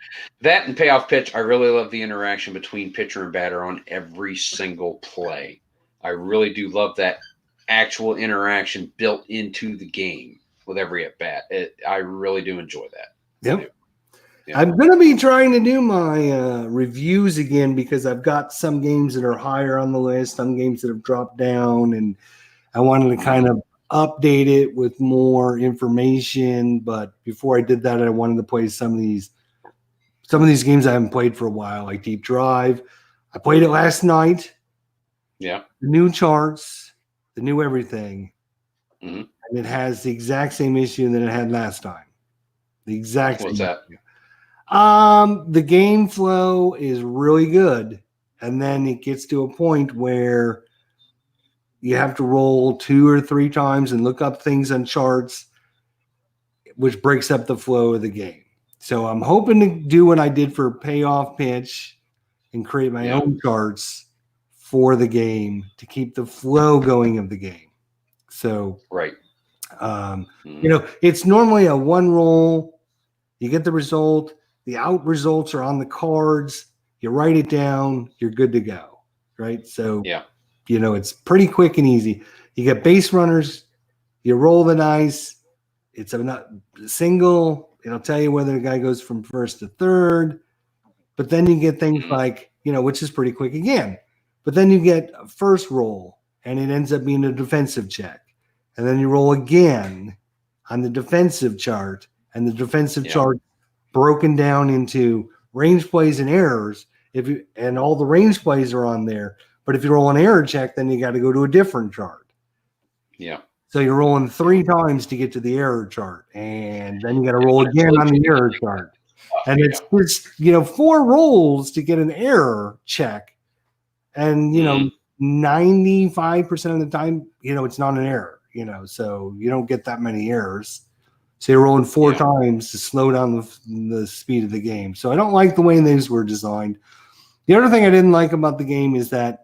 That and Payoff Pitch, I really love the interaction between pitcher and batter on every single play. I really do love that actual interaction built into the game with every at bat. I really do enjoy that. Yep. I'm going to be trying to do my reviews again because I've got some games that are higher on the list, some games that have dropped down, and I wanted to kind of update it with more information. But before I did that, I wanted to play some of these games I haven't played for a while, like Deep Drive. I played it last night. Yeah. The new charts, the new everything. And it has the exact same issue that it had last time. The exact same issue. The game flow is really good, and then it gets to a point where you have to roll 2 or 3 times and look up things on charts, which breaks up the flow of the game. So I'm hoping to do what I did for payoff pitch and create my own charts for the game to keep the flow going of the game. So, right. It's normally a one roll. You get the result. The out results are on the cards. You write it down. You're good to go. Right. So, it's pretty quick and easy. You get base runners. You roll the dice. It's a single. It'll tell you whether the guy goes from first to third. But then you get things like, which is pretty quick again. But then you get a first roll, and it ends up being a defensive check. And then you roll again on the defensive chart, and the defensive chart broken down into range plays and errors. And all the range plays are on there. But if you roll an error check, then you got to go to a different chart. Yeah. So you're rolling 3 times to get to the error chart, and then you got to roll again on the error chart. And it's just, 4 rolls to get an error check. And, 95% of the time, it's not an error, so you don't get that many errors. So you're rolling 4 times to slow down the speed of the game. So I don't like the way these were designed. The other thing I didn't like about the game is that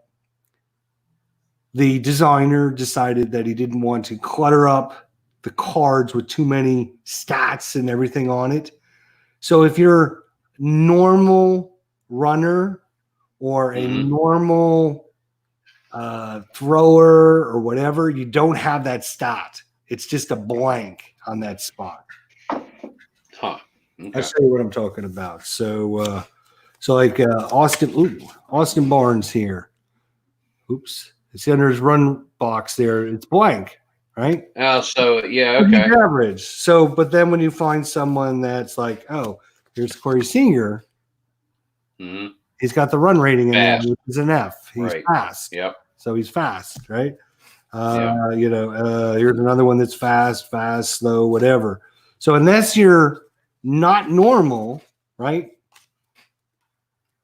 the designer decided that he didn't want to clutter up the cards with too many stats and everything on it. So if you're normal runner or a normal thrower or whatever, you don't have that stat. It's just a blank on that spot. Huh. Okay. I'll show you what I'm talking about. So like Austin Barnes here. Oops. It's under his run box there. It's blank, right? Oh, so okay. Average. So, but then when you find someone that's like, oh, here's Corey Senior, he's got the run rating in there, which is an F. He's fast. Yep. So he's fast, right? Here's another one that's fast, slow, whatever. So unless you're not normal, right?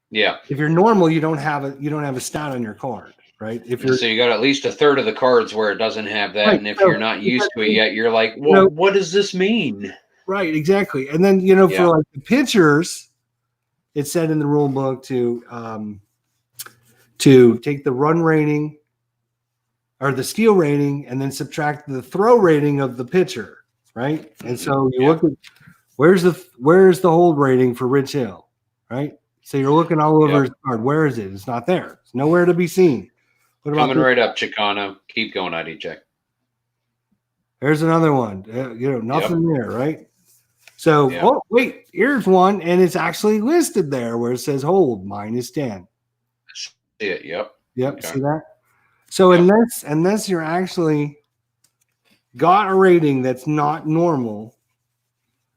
Yeah. If you're normal, you don't have a stat on your card. Right. So you got at least a third of the cards where it doesn't have that. Right. And if you're not used to it yet, you're like, well, what does this mean? Right. Exactly. And then, for like the pitchers, it said in the rule book to take the run rating or the steal rating and then subtract the throw rating of the pitcher. Right. And so you look at where's the hold rating for Rich Hill. Right. So you're looking all over his card. Where is it? It's not there. It's nowhere to be seen. What about coming right up, Chicano? Keep going, IDJ. There's another one. Nothing there, right? So, oh wait, here's one, and it's actually listed there where it says hold -10. See it? Yep. Okay. See that? So unless you're actually got a rating that's not normal,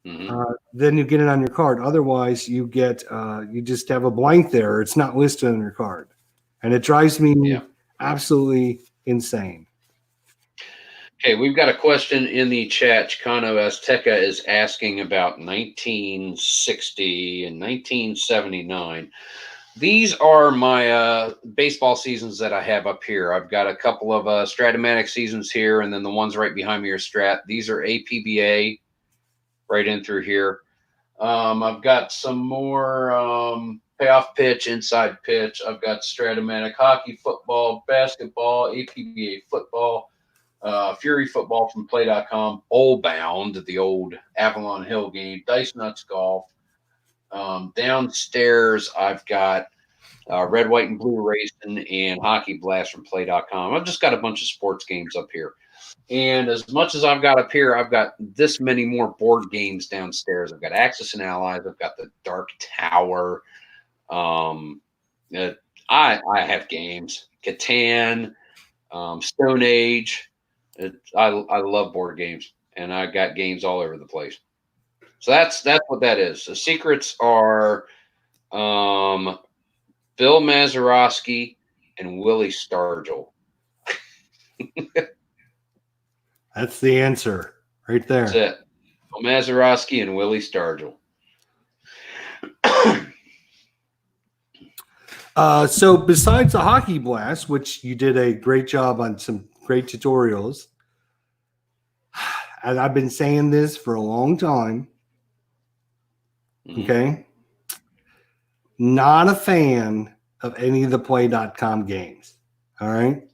then you get it on your card. Otherwise, you get you just have a blank there. It's not listed on your card, and it drives me absolutely insane. Okay, we've got a question in the chat. Chicano Azteca is asking about 1960 and 1979. These are my baseball seasons that I have up here. I've got a couple of Stratomatic seasons here, and then the ones right behind me are Strat. These are APBA right in through here. I've got some more payoff pitch, inside pitch. I've got Stratomatic hockey, football, basketball, APBA football, Fury football from Play.com, Bowl Bound, the old Avalon Hill game, Dice Nuts golf. Downstairs, I've got Red, White, and Blue Racing and Hockey Blast from Play.com. I've just got a bunch of sports games up here. And as much as I've got up here, I've got this many more board games downstairs. I've got Axis and Allies. I've got the Dark Tower. I have games. Catan, Stone Age. I love board games, and I got games all over the place. So that's what that is. The secrets are Bill Mazeroski and Willie Stargell. That's the answer right there. That's it. Bill Mazeroski and Willie Stargell. So besides the Hockey Blast, which you did a great job on some great tutorials, and I've been saying this for a long time, okay? Not a fan of any of the Play.com games, all right?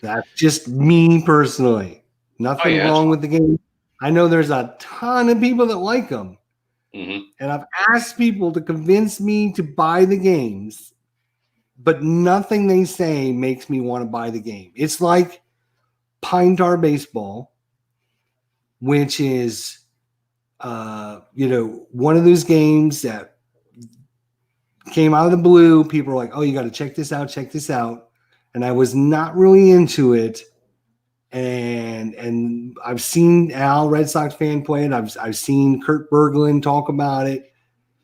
That's just me personally. Nothing wrong with the game. I know there's a ton of people that like them. And I've asked people to convince me to buy the games, but nothing they say makes me want to buy the game. It's like Pine Tar Baseball, which is, one of those games that came out of the blue. People were like, oh, you got to check this out, check this out. And I was not really into it. And I've seen Al, Red Sox fan, play it. I've seen Kurt Berglund talk about it.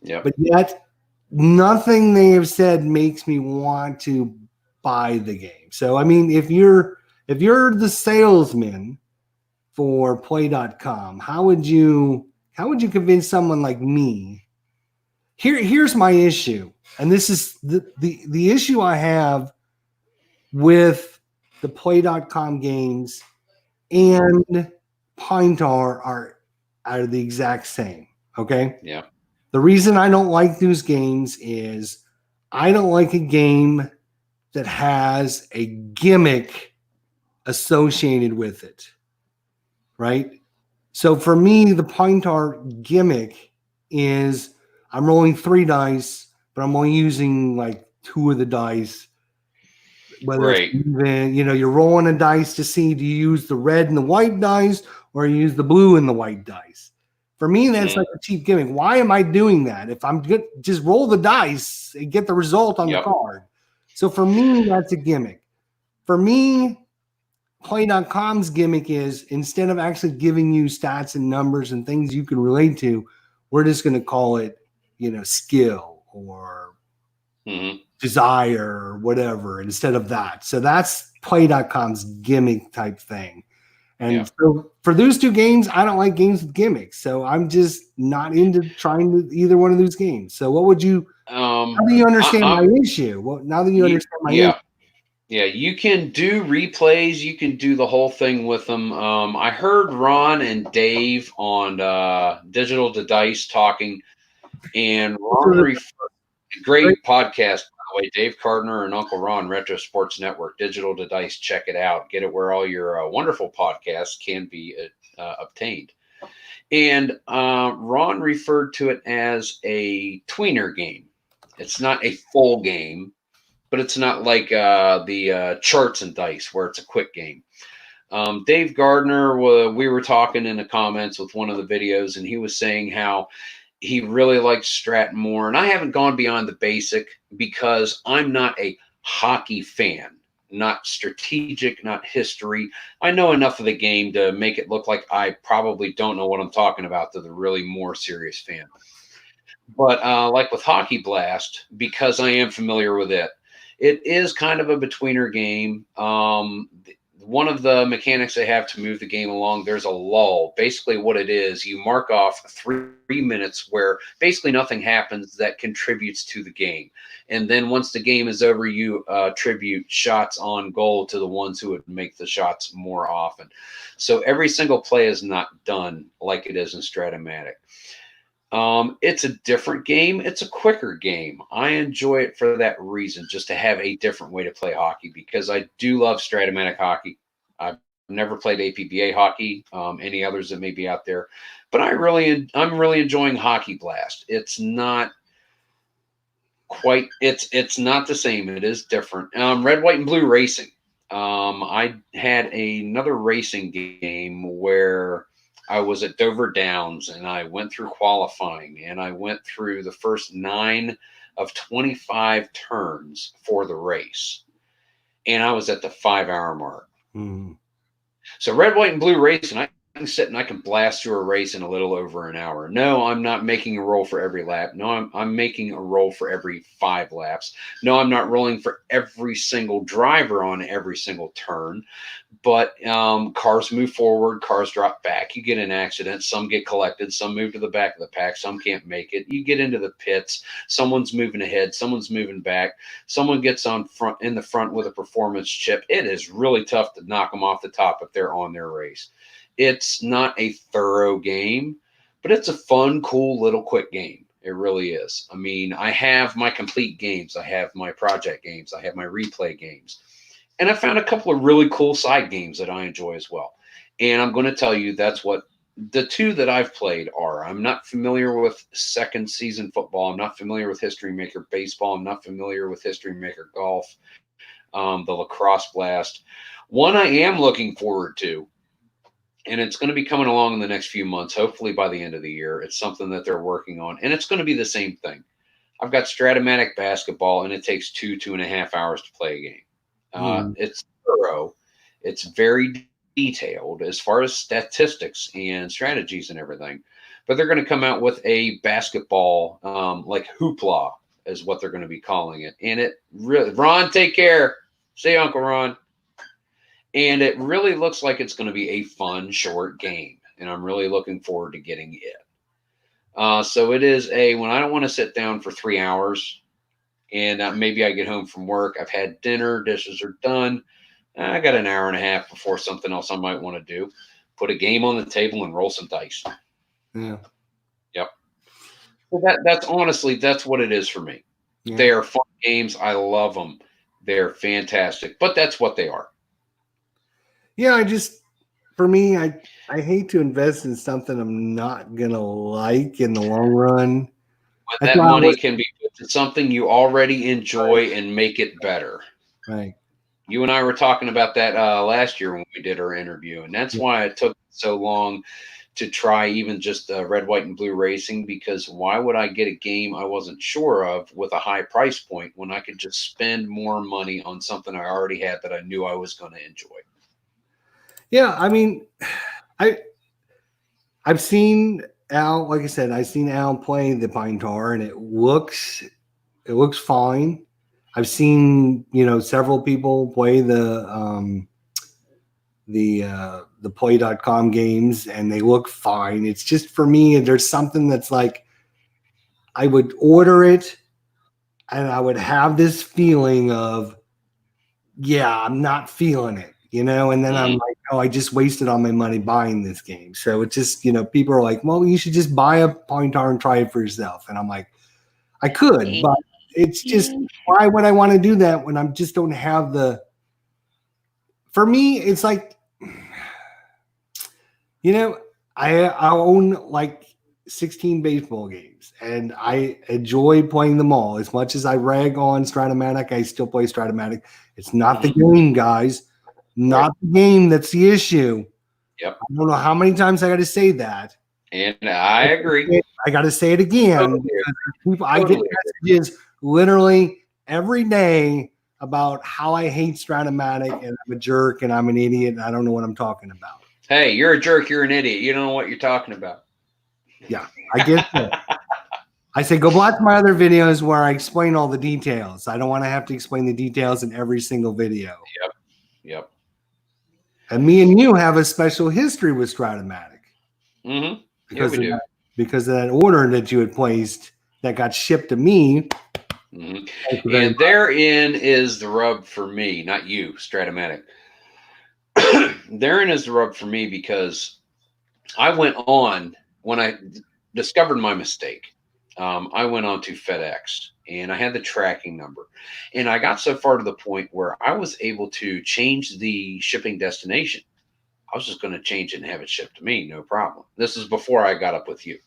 Yeah. But yet, nothing they have said makes me want to buy the game. So I mean, if you're the salesman for Play.com, how would you convince someone like me? Here's my issue, and this is the issue I have with the Play.com games and Pine Tar are the exact same. Okay. Yeah. The reason I don't like those games is I don't like a game that has a gimmick associated with it. Right? So for me, the Pine Tar gimmick is I'm rolling 3 dice, but I'm only using like 2 of the dice. Whether it's even, you're rolling a dice to see, do you use the red and the white dice or you use the blue and the white dice? For me, that's like a cheap gimmick. Why am I doing that? If I'm good, just roll the dice and get the result on the card. So for me, that's a gimmick. For me, Play.com's gimmick is instead of actually giving you stats and numbers and things you can relate to, we're just going to call it, skill or desire or whatever instead of that. So that's Play.com's gimmick type thing. And so for those 2 games, I don't like games with gimmicks. So I'm just not into trying either one of those games. So what would you, how do you understand my issue? Well, now that you understand my issue. Yeah, you can do replays. You can do the whole thing with them. I heard Ron and Dave on Digital to Dice talking, and Ron great podcast, by the way. Dave Gardner and Uncle Ron, Retro Sports Network, Digital to Dice. Check it out. Get it where all your wonderful podcasts can be obtained. And Ron referred to it as a tweener game. It's not a full game, but it's not like the charts and dice where it's a quick game. Dave Gardner, we were talking in the comments with one of the videos, and he was saying how he really likes Stratton more. And I haven't gone beyond the basic because I'm not a hockey fan, not strategic, not history. I know enough of the game to make it look like I probably don't know what I'm talking about to the really more serious fan. But like with Hockey Blast, because I am familiar with it, it is kind of a betweener game. One of the mechanics they have to move the game along, there's a lull. Basically what it is, you mark off 3 minutes where basically nothing happens that contributes to the game. And then once the game is over, you attribute shots on goal to the ones who would make the shots more often. So every single play is not done like it is in Stratomatic. It's a different game. It's a quicker game. I enjoy it for that reason, just to have a different way to play hockey, because I do love Stratomatic hockey. I've never played APBA hockey, any others that may be out there, but I'm really enjoying Hockey Blast. It's not quite, it's not the same. It is different. Red, White, and Blue Racing. I had another racing game where I was at Dover Downs, and I went through qualifying, and I went through the first 9 of 25 turns for the race, and I was at the 5-hour mark. So Red, White, and Blue Racing, I can sit and I can blast through a race in a little over an hour. No, I'm not making a roll for every lap. No, I'm making a roll for every 5 laps. No, I'm not rolling for every single driver on every single turn. But cars move forward, cars drop back. You get in accidents. Some get collected. Some move to the back of the pack. Some can't make it. You get into the pits. Someone's moving ahead. Someone's moving back. Someone gets in the front with a performance chip. It is really tough to knock them off the top if they're on their race. It's not a thorough game, but it's a fun, cool, little quick game. It really is. I mean, I have my complete games. I have my project games. I have my replay games. And I found a couple of really cool side games that I enjoy as well. And I'm going to tell you that's what the 2 that I've played are. I'm not familiar with second season football. I'm not familiar with History Maker baseball. I'm not familiar with History Maker golf, the lacrosse blast. One I am looking forward to, and it's going to be coming along in the next few months, hopefully by the end of the year. It's something that they're working on, and it's going to be the same thing. I've got Stratomatic basketball, and it takes 2.5 hours to play a game. It's thorough. It's very detailed as far as statistics and strategies and everything. But they're going to come out with a basketball, like hoopla is what they're going to be calling it. And it really, Ron, take care. See you, Uncle Ron. And it really looks like it's going to be a fun, short game. And I'm really looking forward to getting it. So it is when I don't want to sit down for 3 hours and maybe I get home from work, I've had dinner, dishes are done. I got an hour and a half before something else I might want to do. Put a game on the table and roll some dice. Yeah. Yep. So that's what it is for me. Yeah. They are fun games. I love them. They're fantastic, but that's what they are. Yeah, for me, I hate to invest in something I'm not going to like in the long run. But that money can be put to something you already enjoy and make it better. Right. You and I were talking about that last year when we did our interview, and that's why it took so long to try even just red, white, and blue racing, because why would I get a game I wasn't sure of with a high price point when I could just spend more money on something I already had that I knew I was going to enjoy? Yeah, I mean, I've seen Al, like I said, I've seen Al play the Pine Tar, and it looks fine. I've seen, several people play the play.com games, and they look fine. It's just, for me, there's something that's like, I would order it and I would have this feeling of, yeah, I'm not feeling it, and then I'm like, oh, I just wasted all my money buying this game. So it's just, people are like, well, you should just buy a Pine Tar and try it for yourself. And I'm like, I could, but it's just, why would I want to do that when I just don't have for me, it's like, I own like 16 baseball games, and I enjoy playing them all. As much as I rag on Stratomatic, I still play Stratomatic. It's not the game, guys. Not the game that's the issue. Yep. I don't know how many times I got to say that. And I agree. I got to say it again. I get messages literally every day about how I hate Stratomatic, and I'm a jerk and I'm an idiot and I don't know what I'm talking about. Hey, you're a jerk. You're an idiot. You don't know what you're talking about. Yeah, I get that. I say, go watch my other videos where I explain all the details. I don't want to have to explain the details in every single video. Yep. And me and you have a special history with Stratomatic. Mm-hmm. Because of that order that you had placed that got shipped to me. Mm-hmm. And therein is the rub for me, not you, Stratomatic. Therein is the rub for me, because I went on, when I discovered my mistake, I went on to FedEx, and I had the tracking number, and I got so far to the point where I was able to change the shipping destination. I was just going to change it and have it shipped to me, no problem. This is before I got up with you,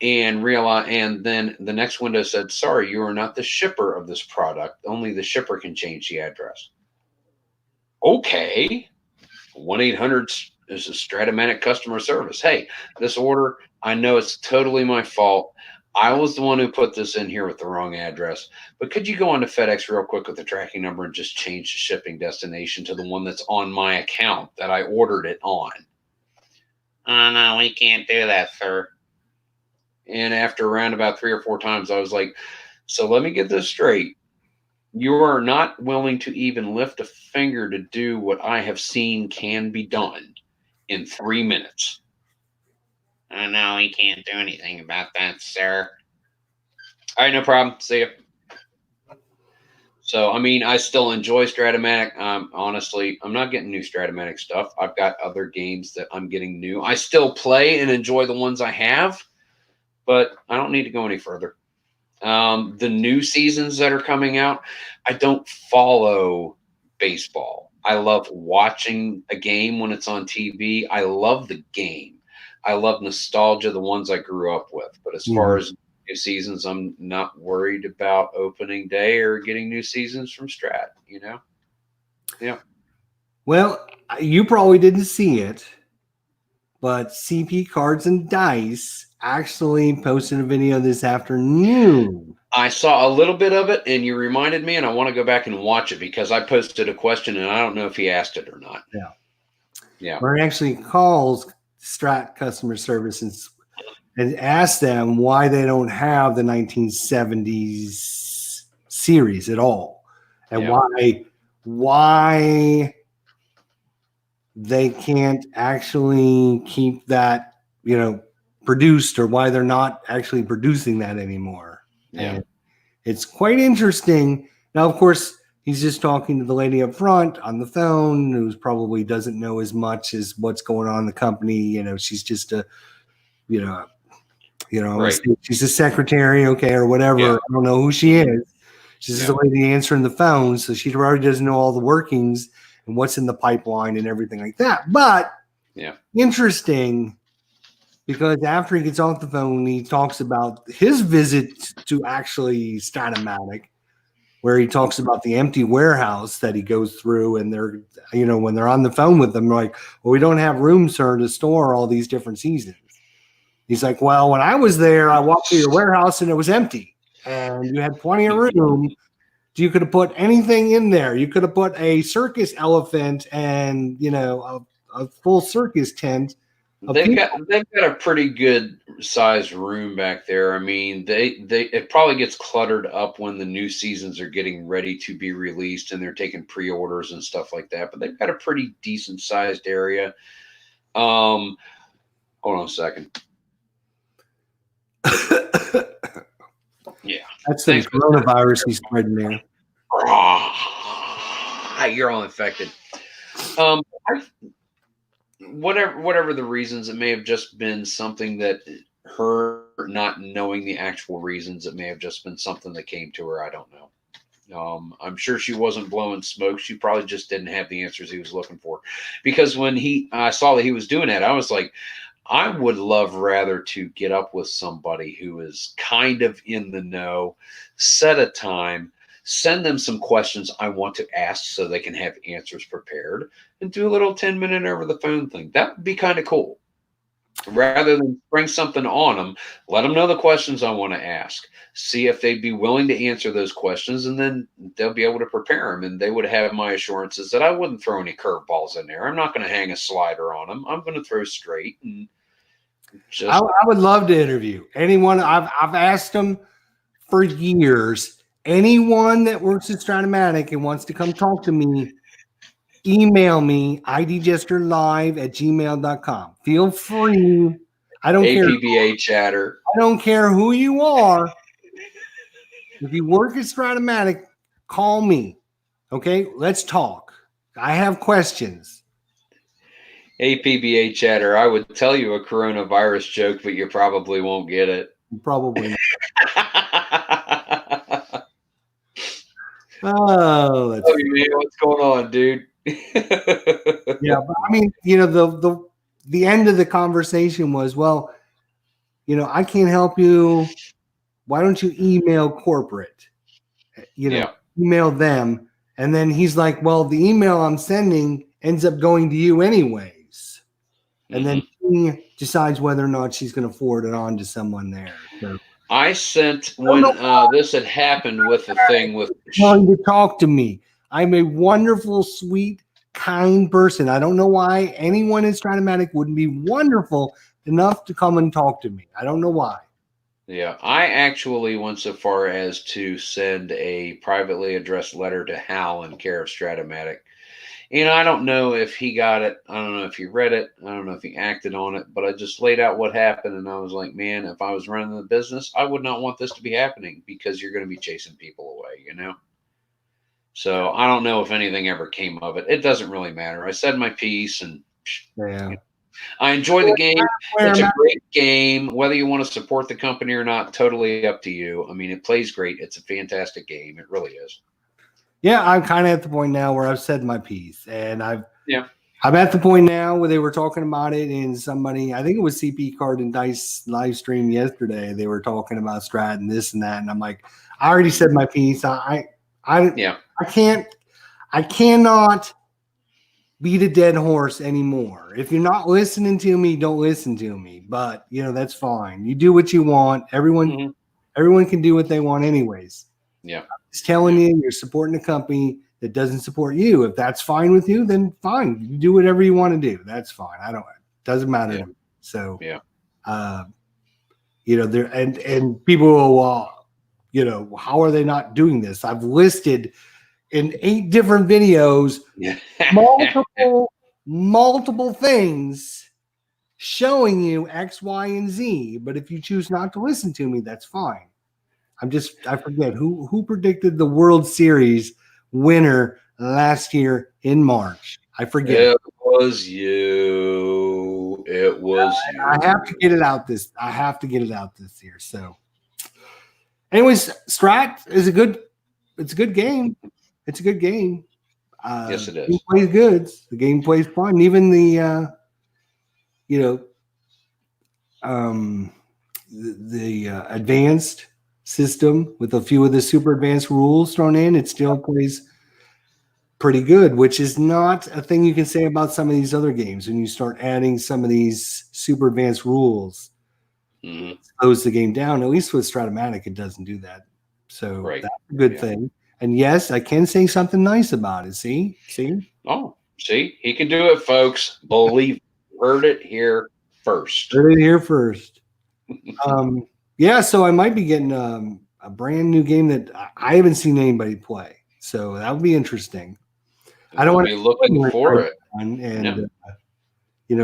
and then the next window said, sorry, you are not the shipper of this product. Only the shipper can change the address. Okay. 1-800 is a Stratomatic customer service. Hey, this order, I know it's totally my fault. I was the one who put this in here with the wrong address, but could you go on to FedEx real quick with the tracking number and just change the shipping destination to the one that's on my account that I ordered it on? Oh, no, we can't do that, sir. And after around about 3 or 4 times, I was like, so let me get this straight. You are not willing to even lift a finger to do what I have seen can be done in 3 minutes. Oh, no, we can't do anything about that, sir. All right, no problem. See ya. So, I mean, I still enjoy Stratomatic. Honestly, I'm not getting new Stratomatic stuff. I've got other games that I'm getting new. I still play and enjoy the ones I have, but I don't need to go any further. The new seasons that are coming out, I don't follow baseball. I love watching a game when it's on TV. I love the game. I love nostalgia, the ones I grew up with. But as far as new seasons, I'm not worried about opening day or getting new seasons from Strat, you know? Yeah. Well, you probably didn't see it, but CP Cards and Dice actually posted a video this afternoon. I saw a little bit of it, and you reminded me, and I want to go back and watch it because I posted a question, and I don't know if he asked it or not. Yeah. Yeah. Where he actually calls Strat customer service and asks them why they don't have the 1970s series at all, and why they can't actually keep that, produced, or why they're not actually producing that anymore. Yeah. And it's quite interesting. Now, of course, he's just talking to the lady up front on the phone, who probably doesn't know as much as what's going on in the company. She's just a, Right. she's a secretary, okay, or whatever. Yeah. I don't know who she is. She's just a lady answering the phone, so she already doesn't know all the workings and what's in the pipeline and everything like that. But interesting, because after he gets off the phone, he talks about his visit to actually Stratomatic, where he talks about the empty warehouse that he goes through, and they're, when they're on the phone with them, like, well, we don't have room, sir, to store all these different seasons. He's like, well, when I was there, I walked through your warehouse and it was empty, and you had plenty of room. You could have put anything in there. You could have put a circus elephant and, a full circus tent. They've got a pretty good sized room back there. I mean, it probably gets cluttered up when the new seasons are getting ready to be released and they're taking pre-orders and stuff like that. But they've got a pretty decent sized area. Hold on a second. Yeah, that's the coronavirus he's spreading there. You're all infected. Whatever the reasons, it may have just been something that her not knowing the actual reasons. It may have just been something that came to her. I don't know. I'm sure she wasn't blowing smoke. She probably just didn't have the answers he was looking for. Because when I saw that he was doing that, I was like, I would love rather to get up with somebody who is kind of in the know, set a time, send them some questions I want to ask so they can have answers prepared, and do a little 10-minute over the phone thing. That would be kind of cool. Rather than bring something on them, let them know the questions I want to ask, see if they'd be willing to answer those questions, and then they'll be able to prepare them, and they would have my assurances that I wouldn't throw any curveballs in there. I'm not going to hang a slider on them. I'm going to throw straight. And I would love to interview anyone. I've asked them for years. Anyone that works at Stratomatic and wants to come talk to me, email me, idjesterlive@gmail.com. Feel free. I don't care. APBA chatter. I don't care who you are. If you work at Stratomatic, call me. Okay, let's talk. I have questions. APBA chatter. I would tell you a coronavirus joke, but you probably won't get it. Probably. Oh, that's man, what's going on, dude? Yeah, but I mean, the end of the conversation was, well, I can't help you. Why don't you email corporate? Email them. And then he's like, well, the email I'm sending ends up going to you anyways. And then he decides whether or not she's going to forward it on to someone there. So I sent when this had happened with the thing with wanting to talk to me. I'm a wonderful, sweet kind person. I don't know why anyone in Stratomatic wouldn't be wonderful enough to come and talk to me. I don't know why. Yeah, I actually went so far as to send a privately addressed letter to Hal in care of Stratomatic. I don't know if he got it. I don't know if he read it. I don't know if he acted on it, but I just laid out what happened. And I was like, man, if I was running the business, I would not want this to be happening because you're going to be chasing people away. So I don't know if anything ever came of it. It doesn't really matter. I said my piece and Yeah. I enjoy the game. Where It's I'm a at. great game. Whether you want to support the company or not, totally up to you. I mean, it plays great. It's a fantastic game. It really is. Yeah, I'm kind of at the point now where I've said my piece, and I'm at the point now where they were talking about it, and somebody, I think it was CP Card and Dice live stream yesterday. They were talking about Strat and this and that, and I'm like, I already said my piece. I cannot beat a dead horse anymore. If you're not listening to me, don't listen to me. But that's fine. You do what you want. Everyone can do what they want, anyways. Yeah. Just telling you, you're supporting a company that doesn't support you. If that's fine with you, then fine. You do whatever you want to do. That's fine. Doesn't matter to me. So, there and people will, how are they not doing this? I've listed in 8 different videos multiple things showing you X, Y, and Z. But if you choose not to listen to me, that's fine. I forget who predicted the World Series winner last year in March. I forget. It was you. It was you. I have to get it out this year. So, anyways, Strat is a good game. It's a good game. Yes, it is. The game plays good. The game plays fun. Even the advanced system with a few of the super advanced rules thrown in, it still plays pretty good, which is not a thing you can say about some of these other games. When you start adding some of these super advanced rules, slows the game down. At least with Stratomatic, it doesn't do that. So that's a good thing. And yes, I can say something nice about it. See? Oh, see? He can do it, folks. Believe it. Heard it here first. So I might be getting a brand new game that I haven't seen anybody play. So that would be interesting. I don't want to be looking for it and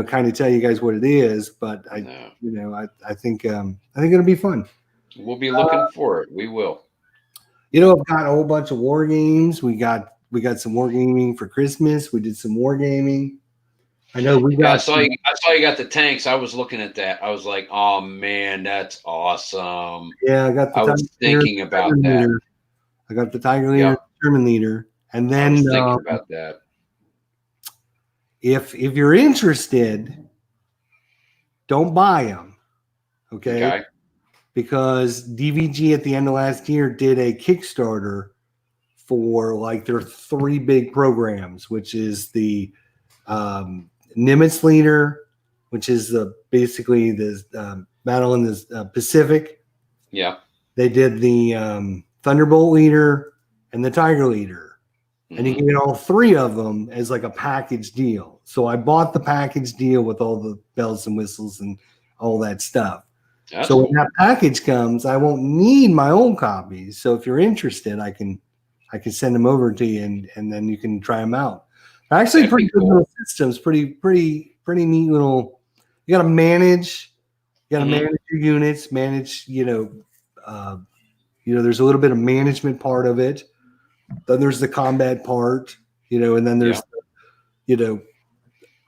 kind of tell you guys what it is, but I think it'll be fun. We'll be looking for it. We will. I've got a whole bunch of war games. We got some war gaming for Christmas. We did some war gaming. I know we got. I saw you got the tanks. I was looking at that. I was like, oh man, that's awesome. Yeah, I was thinking about that. I got the Tiger Leader, German Leader, and then I was thinking about that. If you're interested, don't buy them, okay? Because DVG at the end of last year did a Kickstarter for like their 3 big programs, which is the Nimitz Leader, which is basically the battle in the Pacific. Yeah. They did the Thunderbolt Leader and the Tiger Leader. And you can get all 3 of them as like a package deal. So I bought the package deal with all the bells and whistles and all that stuff. So when that package comes, I won't need my own copies. So if you're interested, I can send them over to you, and then you can try them out. They're actually pretty good little systems, pretty neat little. You got to manage your units, manage. There's a little bit of management part of it. Then there's the combat part, and then there's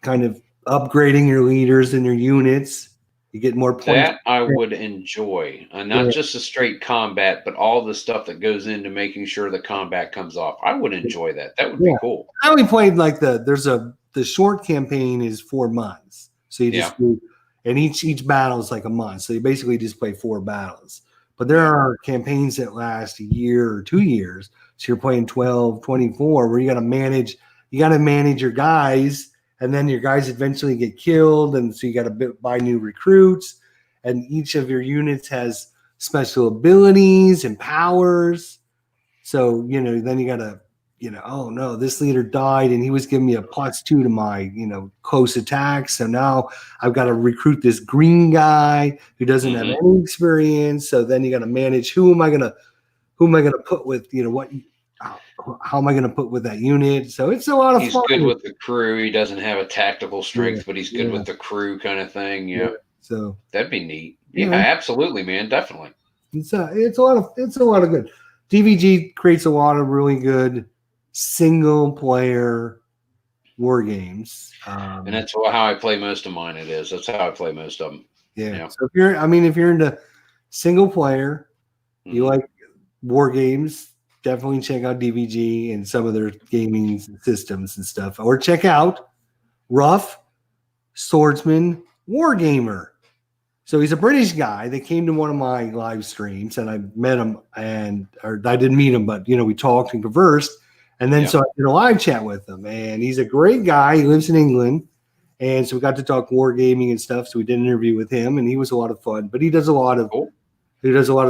kind of upgrading your leaders and your units. You get more points. That I would enjoy, not just the straight combat, but all the stuff that goes into making sure the combat comes off. I would enjoy that. That would be cool. I only played like the short campaign is 4 months, so you just do, and each battle is like a month, so you basically just play 4 battles. But there are campaigns that last a year or 2 years, so you're playing 12, 24, where you got to manage your guys. And then your guys eventually get killed, and so you got to buy new recruits. And each of your units has special abilities and powers. So then you got to oh no, this leader died and he was giving me a +2 to my, close attacks. So now I've got to recruit this green guy who doesn't have any experience. So then you got to manage who am I gonna put with, how am I gonna put with that unit? So it's a lot of He's fun. good with the crew. He doesn't have a tactical strength, but he's good with the crew kind of thing. Yeah. So that'd be neat. Yeah, absolutely, man. Definitely. It's a lot of good. DVG creates a lot of really good single player war games. And that's how I play most of mine. That's how I play most of them. Yeah. So if you're into single player, you like war games, definitely check out DVG and some of their gaming systems and stuff. Or check out Rough Swordsman Wargamer. So he's a British guy that came to one of my live streams, and I met him, or I didn't meet him, but we talked and conversed, and then so I did a live chat with him, and he's a great guy. He lives in England, and so we got to talk wargaming and stuff. So we did an interview with him, and he was a lot of fun. But he does a lot of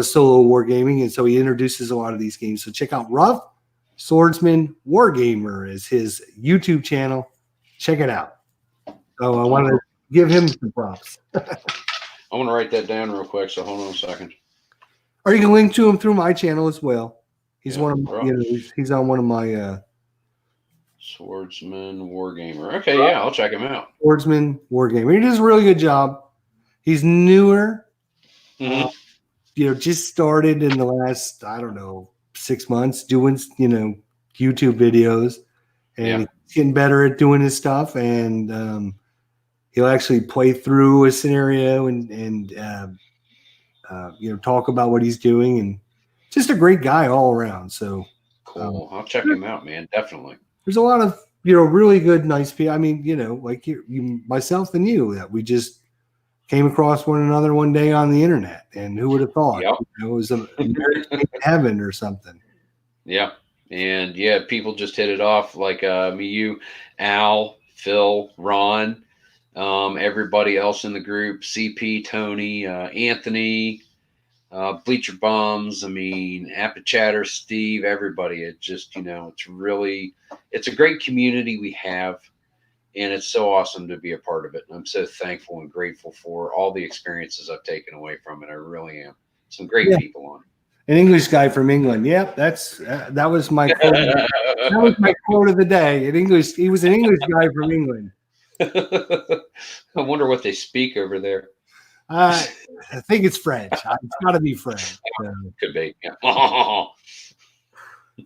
solo wargaming, and so he introduces a lot of these games. So check out Rough Swordsman Wargamer is his YouTube channel. Check it out. So I want to give him some props. I want to write that down real quick, so hold on a second. Or you can link to him through my channel as well. He's one of he's on one of my Swordsman Wargamer. Okay, yeah, I'll check him out. Swordsman Wargamer. He does a really good job. He's newer. Just started in the last, 6 months doing YouTube videos, and he's getting better at doing his stuff, and he'll actually play through a scenario and talk about what he's doing, and just a great guy all around. So cool. I'll check him out, man. Definitely. There's a lot of really good, nice people. I mean, like you, myself, and you, that we just came across one another one day on the internet, and who would have thought? Yep. It was a marriage made in heaven or something. Yeah, and people just hit it off, like me, you, Al, Phil, Ron. Everybody else in the group, CP, Tony, Anthony, Bleacher Bums, Apichatter, Steve, everybody. It just, it's a great community we have, and it's so awesome to be a part of it. And I'm so thankful and grateful for all the experiences I've taken away from it. I really am. Some great people on it. An English guy from England. Yep, that was my quote. That was my quote of the day. He was an English guy from England. I wonder what they speak over there. I think it's French. It's got to be French. Could be. Yeah.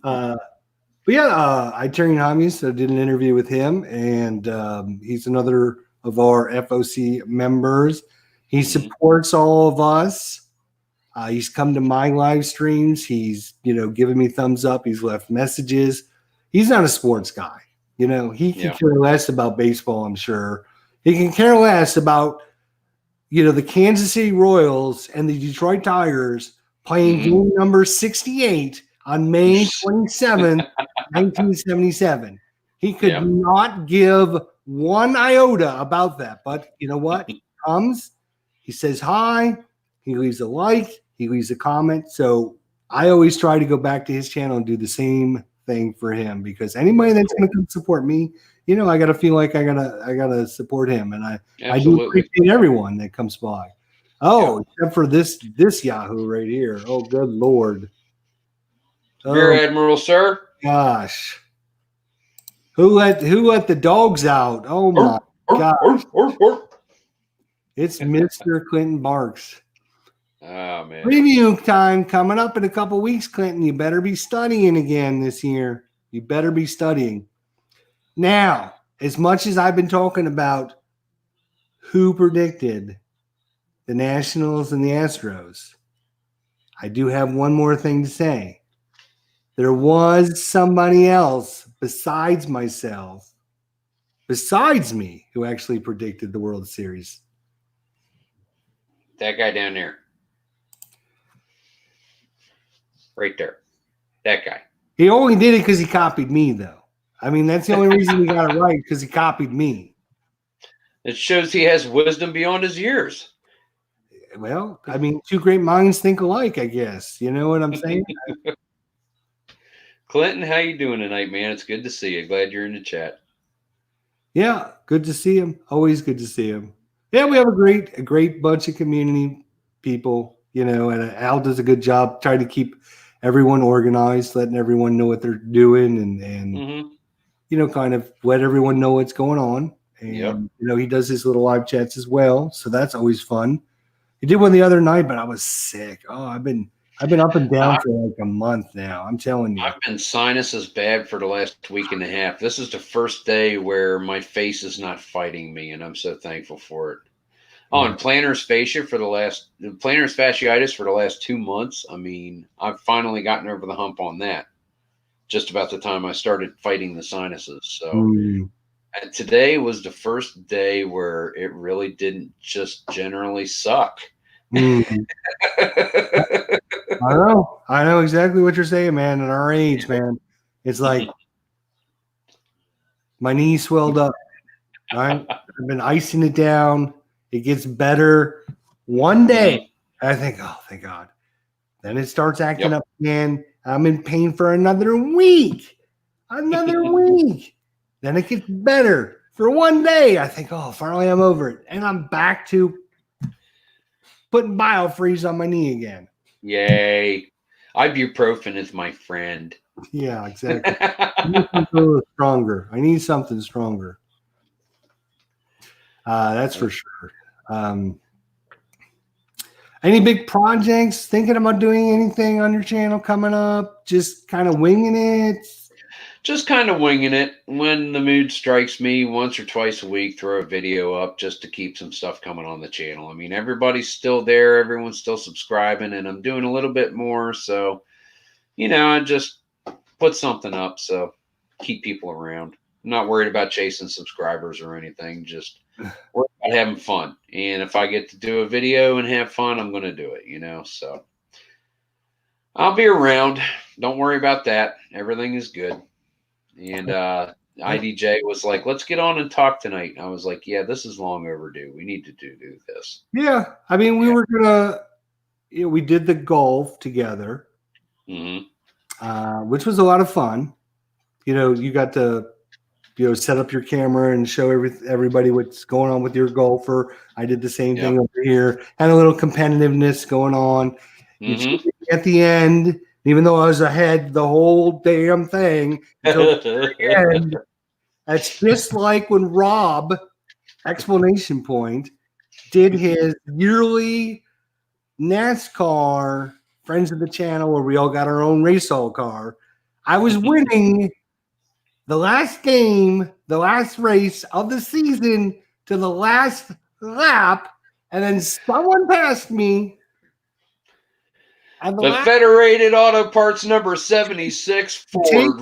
But yeah, I Tyrion Homies, so did an interview with him, and he's another of our FOC members. He supports all of us. He's come to my live streams. He's given me thumbs up. He's left messages. He's not a sports guy. He can care less about baseball, I'm sure. He can care less about, the Kansas City Royals and the Detroit Tigers playing game number 68 on May 27th, 1977. He could not give one iota about that. But you know what? He comes, he says hi, he leaves a like, he leaves a comment. So I always try to go back to his channel and do the same thing for him, because anybody that's going to come support me, I got to feel like I gotta support him, and I do appreciate everyone that comes by. Except for this Yahoo right here. Oh, good Lord. Rear Admiral, sir. Gosh. Who let the dogs out? Oh my gosh. It's Mr. Clinton Barks. Oh, man. Preview time coming up in a couple weeks, Clinton. You better be studying again this year. You better be studying. Now, as much as I've been talking about who predicted the Nationals and the Astros, I do have one more thing to say. There was somebody else besides myself, besides me, who actually predicted the World Series. That guy down there. Right there. That guy. He only did it because he copied me, though. That's the only reason he got it right, because he copied me. It shows he has wisdom beyond his years. Well, two great minds think alike, I guess. You know what I'm saying? Clinton, how you doing tonight, man? It's good to see you. Glad you're in the chat. Yeah, good to see him. Always good to see him. Yeah, we have a great bunch of community people, and Al does a good job trying to keep everyone organized, letting everyone know what they're doing and kind of let everyone know what's going on. And he does his little live chats as well, so that's always fun. He did one the other night, but I was sick. Oh, I've been up and down for like a month now. I'm telling you. I've been sinuses bad for the last week and a half. This is the first day where my face is not fighting me, and I'm so thankful for it. Oh, and plantar fasciitis for the last 2 months. I mean, I've finally gotten over the hump on that. Just about the time I started fighting the sinuses. So and today was the first day where it really didn't just generally suck. I know exactly what you're saying, man. At our age, man, it's like my knee swelled up. I've been icing it down. It gets better. One day, I think, oh, thank God. Then it starts acting up again. I'm in pain for another week. Then it gets better for one day. I think, oh, finally I'm over it. And I'm back to putting biofreeze on my knee again. Yay. Ibuprofen is my friend. Yeah, exactly. I need something stronger. I need something stronger. That's for sure. Any big projects? Thinking about doing anything on your channel coming up? Just kind of winging it? Just kind of winging it. When the mood strikes me, once or twice a week, throw a video up just to keep some stuff coming on the channel. I mean, everybody's still there. Everyone's still subscribing, and I'm doing a little bit more. So, I just put something up. So keep people around. I'm not worried about chasing subscribers or anything. Just worried about having fun. And if I get to do a video and have fun, I'm going to do it, So I'll be around. Don't worry about that. Everything is good. And IDJ was like, let's get on and talk tonight. And I was like, yeah, this is long overdue. We need to do this. Yeah. I mean, we were going to, we did the golf together, which was a lot of fun. You got to, set up your camera and show everybody what's going on with your golfer. I did the same thing over here. Had a little competitiveness going on. At the end, even though I was ahead the whole damn thing until the end, that's just like when Rob, exclamation point, did his yearly NASCAR Friends of the Channel where we all got our own race all car. I was winning the last game, the last race of the season to the last lap, and then someone passed me. The Federated Auto Parts number 76 Ford took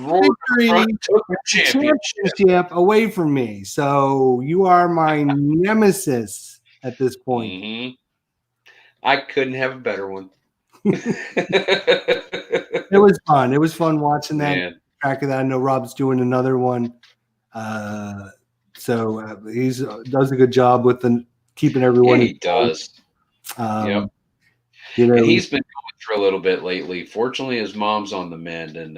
the championship away from me. So you are my nemesis at this point. I couldn't have a better one. It was fun. It was fun watching that. Track of that. I know Rob's doing another one. So he does a good job with keeping everyone. Yeah, he does. And he's been going through a little bit lately. Fortunately, his mom's on the mend, and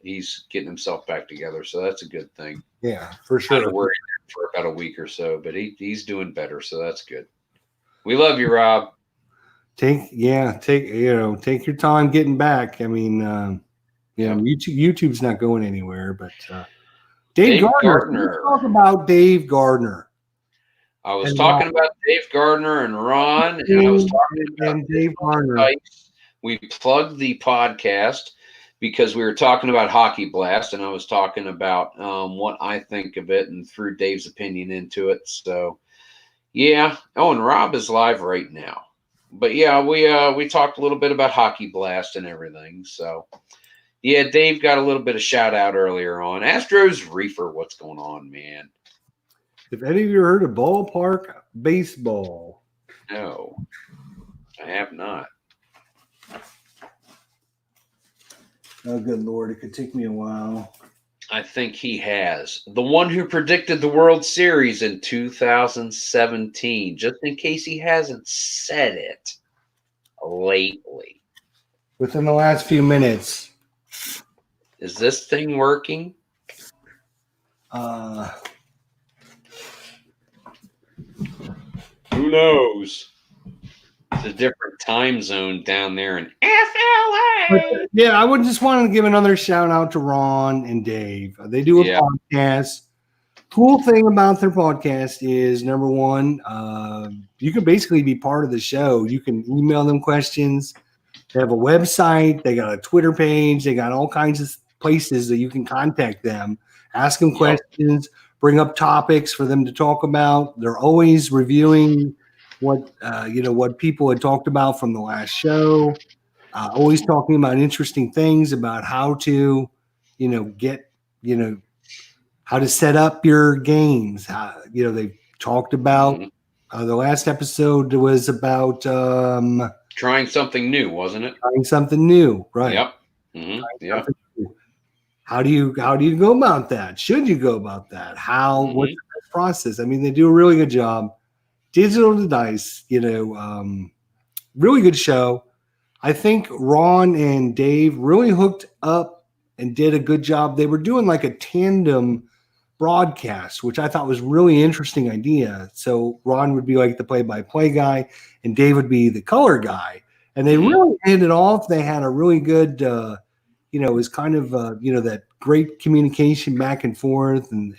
he's getting himself back together. So that's a good thing. Yeah, for sure. I worried for about a week or so, but he's doing better. So that's good. We love you, Rob. Take your time getting back. I mean, YouTube's not going anywhere, but Dave Gardner. Let's talk about Dave Gardner. I was talking about Dave Gardner and Ron, and I was talking about Dave Gardner. We plugged the podcast because we were talking about Hockey Blast, and I was talking about what I think of it and threw Dave's opinion into it. So, yeah. Oh, and Rob is live right now. But yeah, we talked a little bit about Hockey Blast and everything. So yeah, Dave got a little bit of shout out earlier on. Astros Reefer, what's going on, man? If any of you heard of ballpark baseball? No, I have not. Oh, good Lord, it could take me a while. I think he has. The one who predicted the World Series in 2017, just in case he hasn't said it lately. Within the last few minutes. Is this thing working? Who knows? It's a different time zone down there in FLA. Yeah, I would just want to give another shout out to Ron and Dave. They do a podcast. Cool thing about their podcast is, number one, you can basically be part of the show. You can email them questions. They have a website. They got a Twitter page. They got all kinds of places that you can contact them, ask them questions, bring up topics for them to talk about. They're always reviewing what people had talked about from the last show. Always talking about interesting things about how to, get, how to set up your games. They talked about the last episode was about trying something new, wasn't it? Trying something new, right? Yep. Mm-hmm. Yeah. How do you go about that? Should you go about that? What's the best process? I mean, they do a really good job. Digital to Dice, really good show. I think Ron and Dave really hooked up and did a good job. They were doing like a tandem broadcast, which I thought was really interesting idea. So Ron would be like the play-by-play guy, and Dave would be the color guy. And they really hit it off. They had a really good, it was kind of, that great communication back and forth. And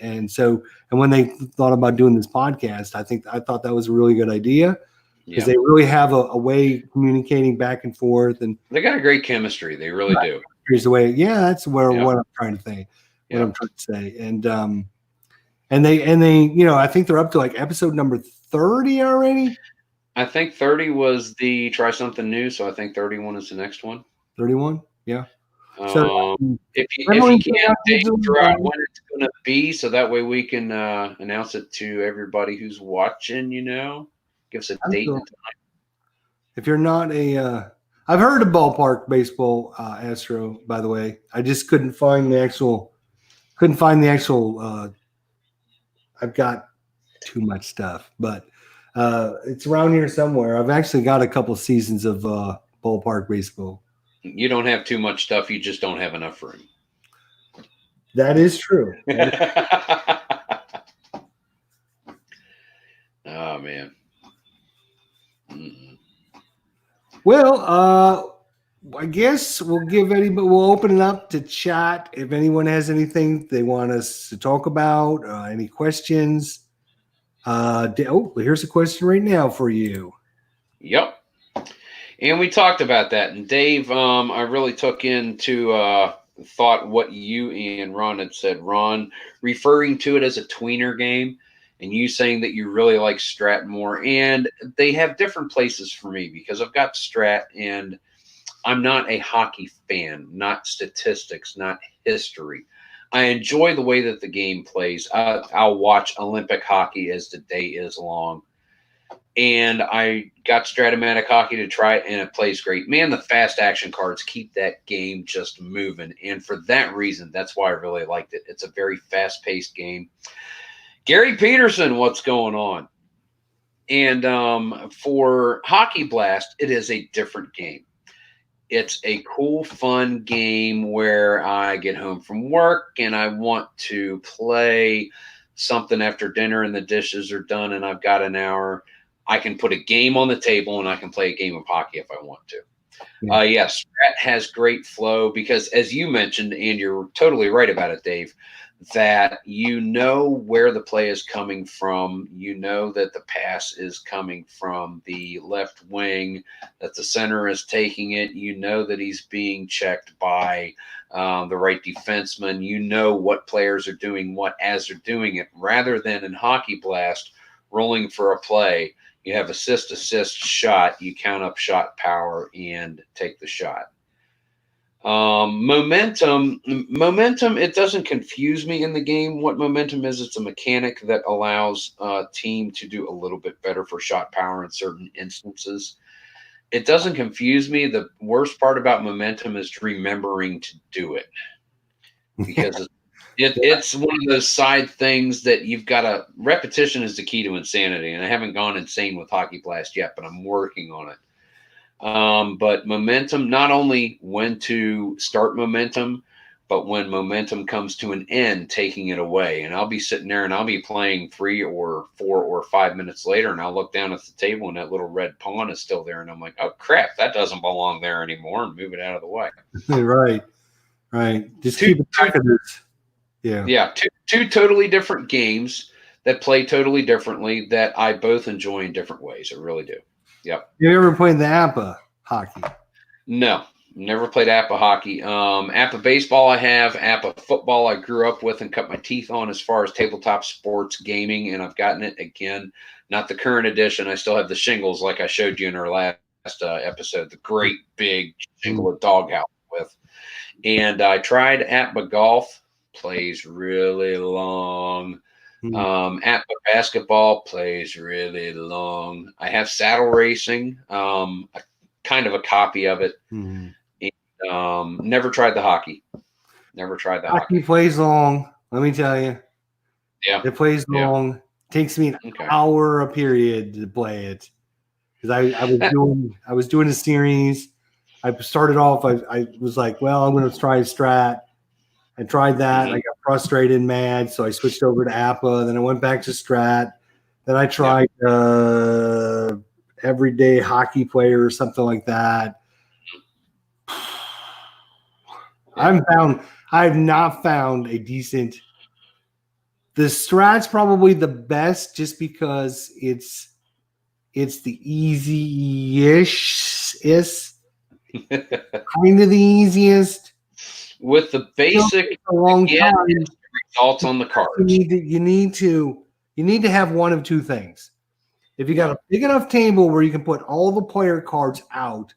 when they thought about doing this podcast, I thought that was a really good idea. Because they really have a way of communicating back and forth, and they got a great chemistry. They really do. Here's the way. Yeah, that's what I'm trying to say. What I'm trying to say, and they, I think they're up to like episode number 30 already. I think 30 was the try something new, so I think 31 is the next one. 31, yeah. So if you can, figure out when it's going to be, so that way we can announce it to everybody who's watching. Give us a date and time. If you're not I've heard of Ballpark Baseball, Astro, by the way. I just couldn't find the actual. I've got too much stuff, but it's around here somewhere. I've actually got a couple seasons of Ballpark Baseball. You don't have too much stuff. You just don't have enough room. That is true. Oh, man. Well, I guess we'll open it up to chat. If anyone has anything they want us to talk about, any questions. Here's a question right now for you. Yep. And we talked about that. And Dave, I really took into thought what you and Ron had said. Ron referring to it as a tweener game, and you saying that you really like Strat more. And they have different places for me because I've got Strat, and I'm not a hockey fan, not statistics, not history. I enjoy the way that the game plays. I'll watch Olympic hockey as the day is long. And I got Stratomatic Hockey to try it, and it plays great. Man, the fast action cards keep that game just moving. And for that reason, that's why I really liked it. It's a very fast-paced game. Gary Peterson, what's going on? And for Hockey Blast, it is a different game. It's a cool, fun game where I get home from work and I want to play something after dinner and the dishes are done and I've got an hour. I can put a game on the table and I can play a game of hockey if I want to. Yes, Strat has great flow because, as you mentioned, and you're totally right about it, Dave, that you know where the play is coming from. You know that the pass is coming from the left wing, that the center is taking it. You know that he's being checked by the right defenseman. You know what players are doing what as they're doing it, rather than in Hockey Blast rolling for a play. You have assist, shot. You count up shot power and take the shot. Momentum, it doesn't confuse me in the game. What momentum is, it's a mechanic that allows a team to do a little bit better for shot power in certain instances. It doesn't confuse me. The worst part about momentum is remembering to do it. Because it's one of those side things that you've got to – repetition is the key to insanity. And I haven't gone insane with Hockey Blast yet, but I'm working on it. But momentum, not only when to start momentum, but when momentum comes to an end, taking it away. And I'll be sitting there and I'll be playing 3 or 4 or 5 minutes later, and I'll look down at the table and that little red pawn is still there. And I'm like, oh, crap, that doesn't belong there anymore, and move it out of the way. Right. Just keep it track of this. Yeah. Yeah. Two totally different games that play totally differently that I both enjoy in different ways. I really do. Yep. You ever played the APA hockey? No. Never played APA hockey. APA baseball I have. APA football I grew up with and cut my teeth on as far as tabletop sports gaming, and I've gotten it again. Not the current edition. I still have the shingles like I showed you in our last episode, the great big shingle of doghouse with. And I tried APA golf. Plays really long. APA basketball plays really long. I have saddle racing, kind of a copy of it. Never tried the hockey. Hockey plays long. Let me tell you. Yeah, it plays long. It takes me an hour a period to play it because I was doing a series. I started off. I was like, well, I'm going to try Strat. I tried that. I got frustrated and mad, so I switched over to APA. Then I went back to Strat. Then I tried Everyday Hockey Player or something like that. I've not found a decent. The Strat's probably the best just because it's the easy-ish, kind of the easiest. With the basic results on the cards. You need to have one of two things. If you got a big enough table where you can put all the player cards out,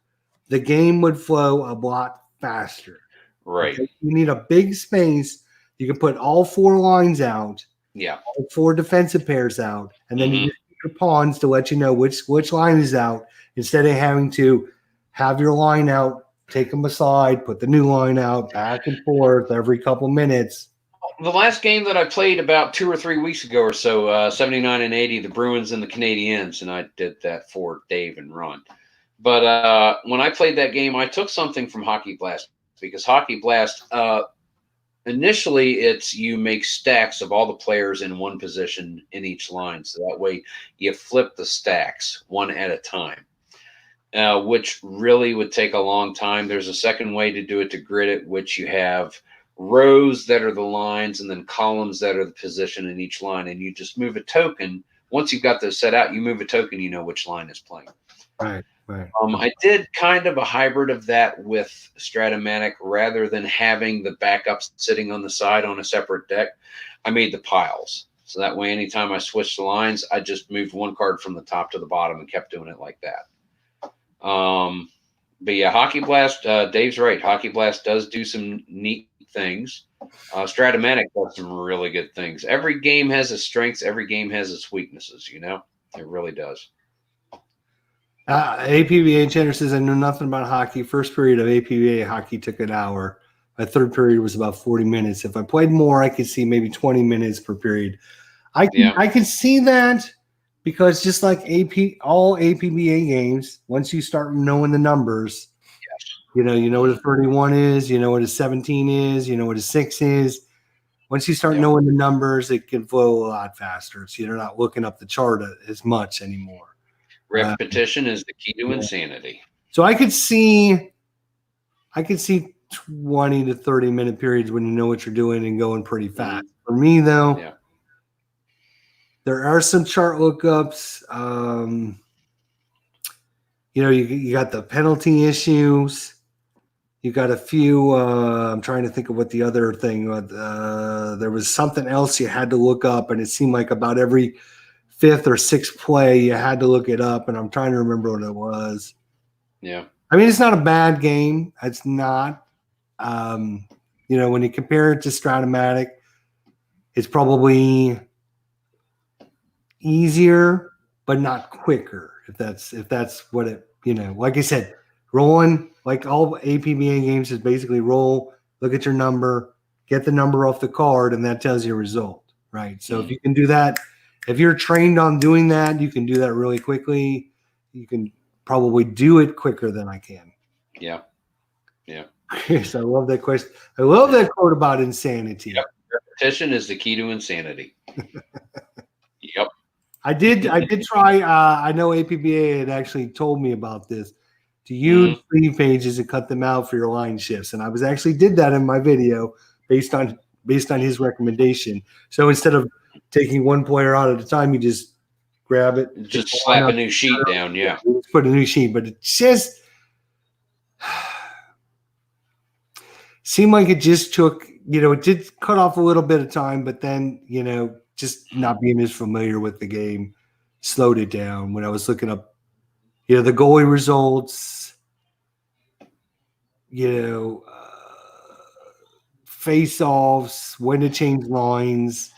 the game would flow a lot faster. Right. Okay? You need a big space. You can put all 4 lines out. Yeah. All 4 defensive pairs out, and then you use your pawns to let you know which line is out instead of having to have your line out, take them aside, put the new line out, back and forth every couple minutes. The last game that I played about 2 or 3 weeks ago or so, 79 and 80, the Bruins and the Canadiens, and I did that for Dave and Ron. But when I played that game, I took something from Hockey Blast because Hockey Blast, initially it's you make stacks of all the players in one position in each line. So that way you flip the stacks one at a time. Which really would take a long time. There's a second way to do it, to grid it, which you have rows that are the lines and then columns that are the position in each line. And you just move a token. Once you've got those set out, you move a token, you know which line is playing. Right. I did kind of a hybrid of that with Stratomatic. Rather than having the backups sitting on the side on a separate deck, I made the piles. So that way, anytime I switched the lines, I just moved one card from the top to the bottom and kept doing it like that. But yeah, Hockey Blast, Dave's right. Hockey Blast does do some neat things. Stratomatic does some really good things. Every game has its strengths. Every game has its weaknesses, you know? It really does. APBA Cheddar says, I know nothing about hockey. First period of APBA hockey took an hour. My third period was about 40 minutes. If I played more, I could see maybe 20 minutes per period. I can see that. Because just like all APBA games, once you start knowing the numbers, you know what a 31 is, you know what a 17 is, you know what a 6 is. Once you start knowing the numbers, it can flow a lot faster. So you're not looking up the chart as much anymore. Repetition is the key to insanity. So I could see 20 to 30 minute periods when you know what you're doing and going pretty fast. For me, though, there are some chart lookups. You got the penalty issues. You got a few. I'm trying to think of what the other thing. There was something else you had to look up, and it seemed like about every 5th or 6th play you had to look it up, and I'm trying to remember what it was. Yeah. I mean, it's not a bad game. It's not. When you compare it to Stratomatic, it's probably easier, but not quicker. If that's what it, like I said, rolling, like all APBA games, is basically roll, look at your number, get the number off the card, and that tells you a result, right? So if you can do that, if you're trained on doing that, you can do that really quickly. You can probably do it quicker than I can. Yeah. Yes, I love that question. I love that quote about insanity. Yep. Repetition is the key to insanity. Yep. I did try. I know APBA had actually told me about this, to use Mhm. sleeve pages and cut them out for your line shifts, and I was actually did that in my video based on his recommendation. So instead of taking one player out at a time, you just grab it, pick Just the line slap a up, new sheet down. Yeah. you just put a new sheet. But it just seemed like it just took, it did cut off a little bit of time, but then, just not being as familiar with the game slowed it down when I was looking up, the goalie results, you know, face offs, when to change lines,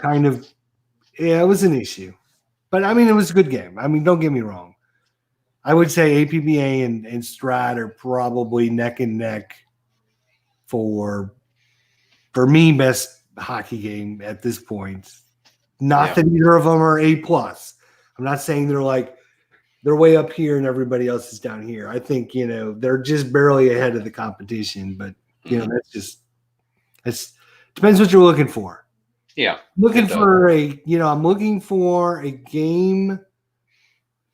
kind of, yeah, it was an issue. But I mean, it was a good game. I mean, don't get me wrong. I would say APBA and Strat are probably neck and neck for me, best hockey game at this point. Not that either of them are A plus. I'm not saying they're way up here and everybody else is down here. I think they're just barely ahead of the competition. But that's depends what you're looking for. Yeah, I'm looking for a game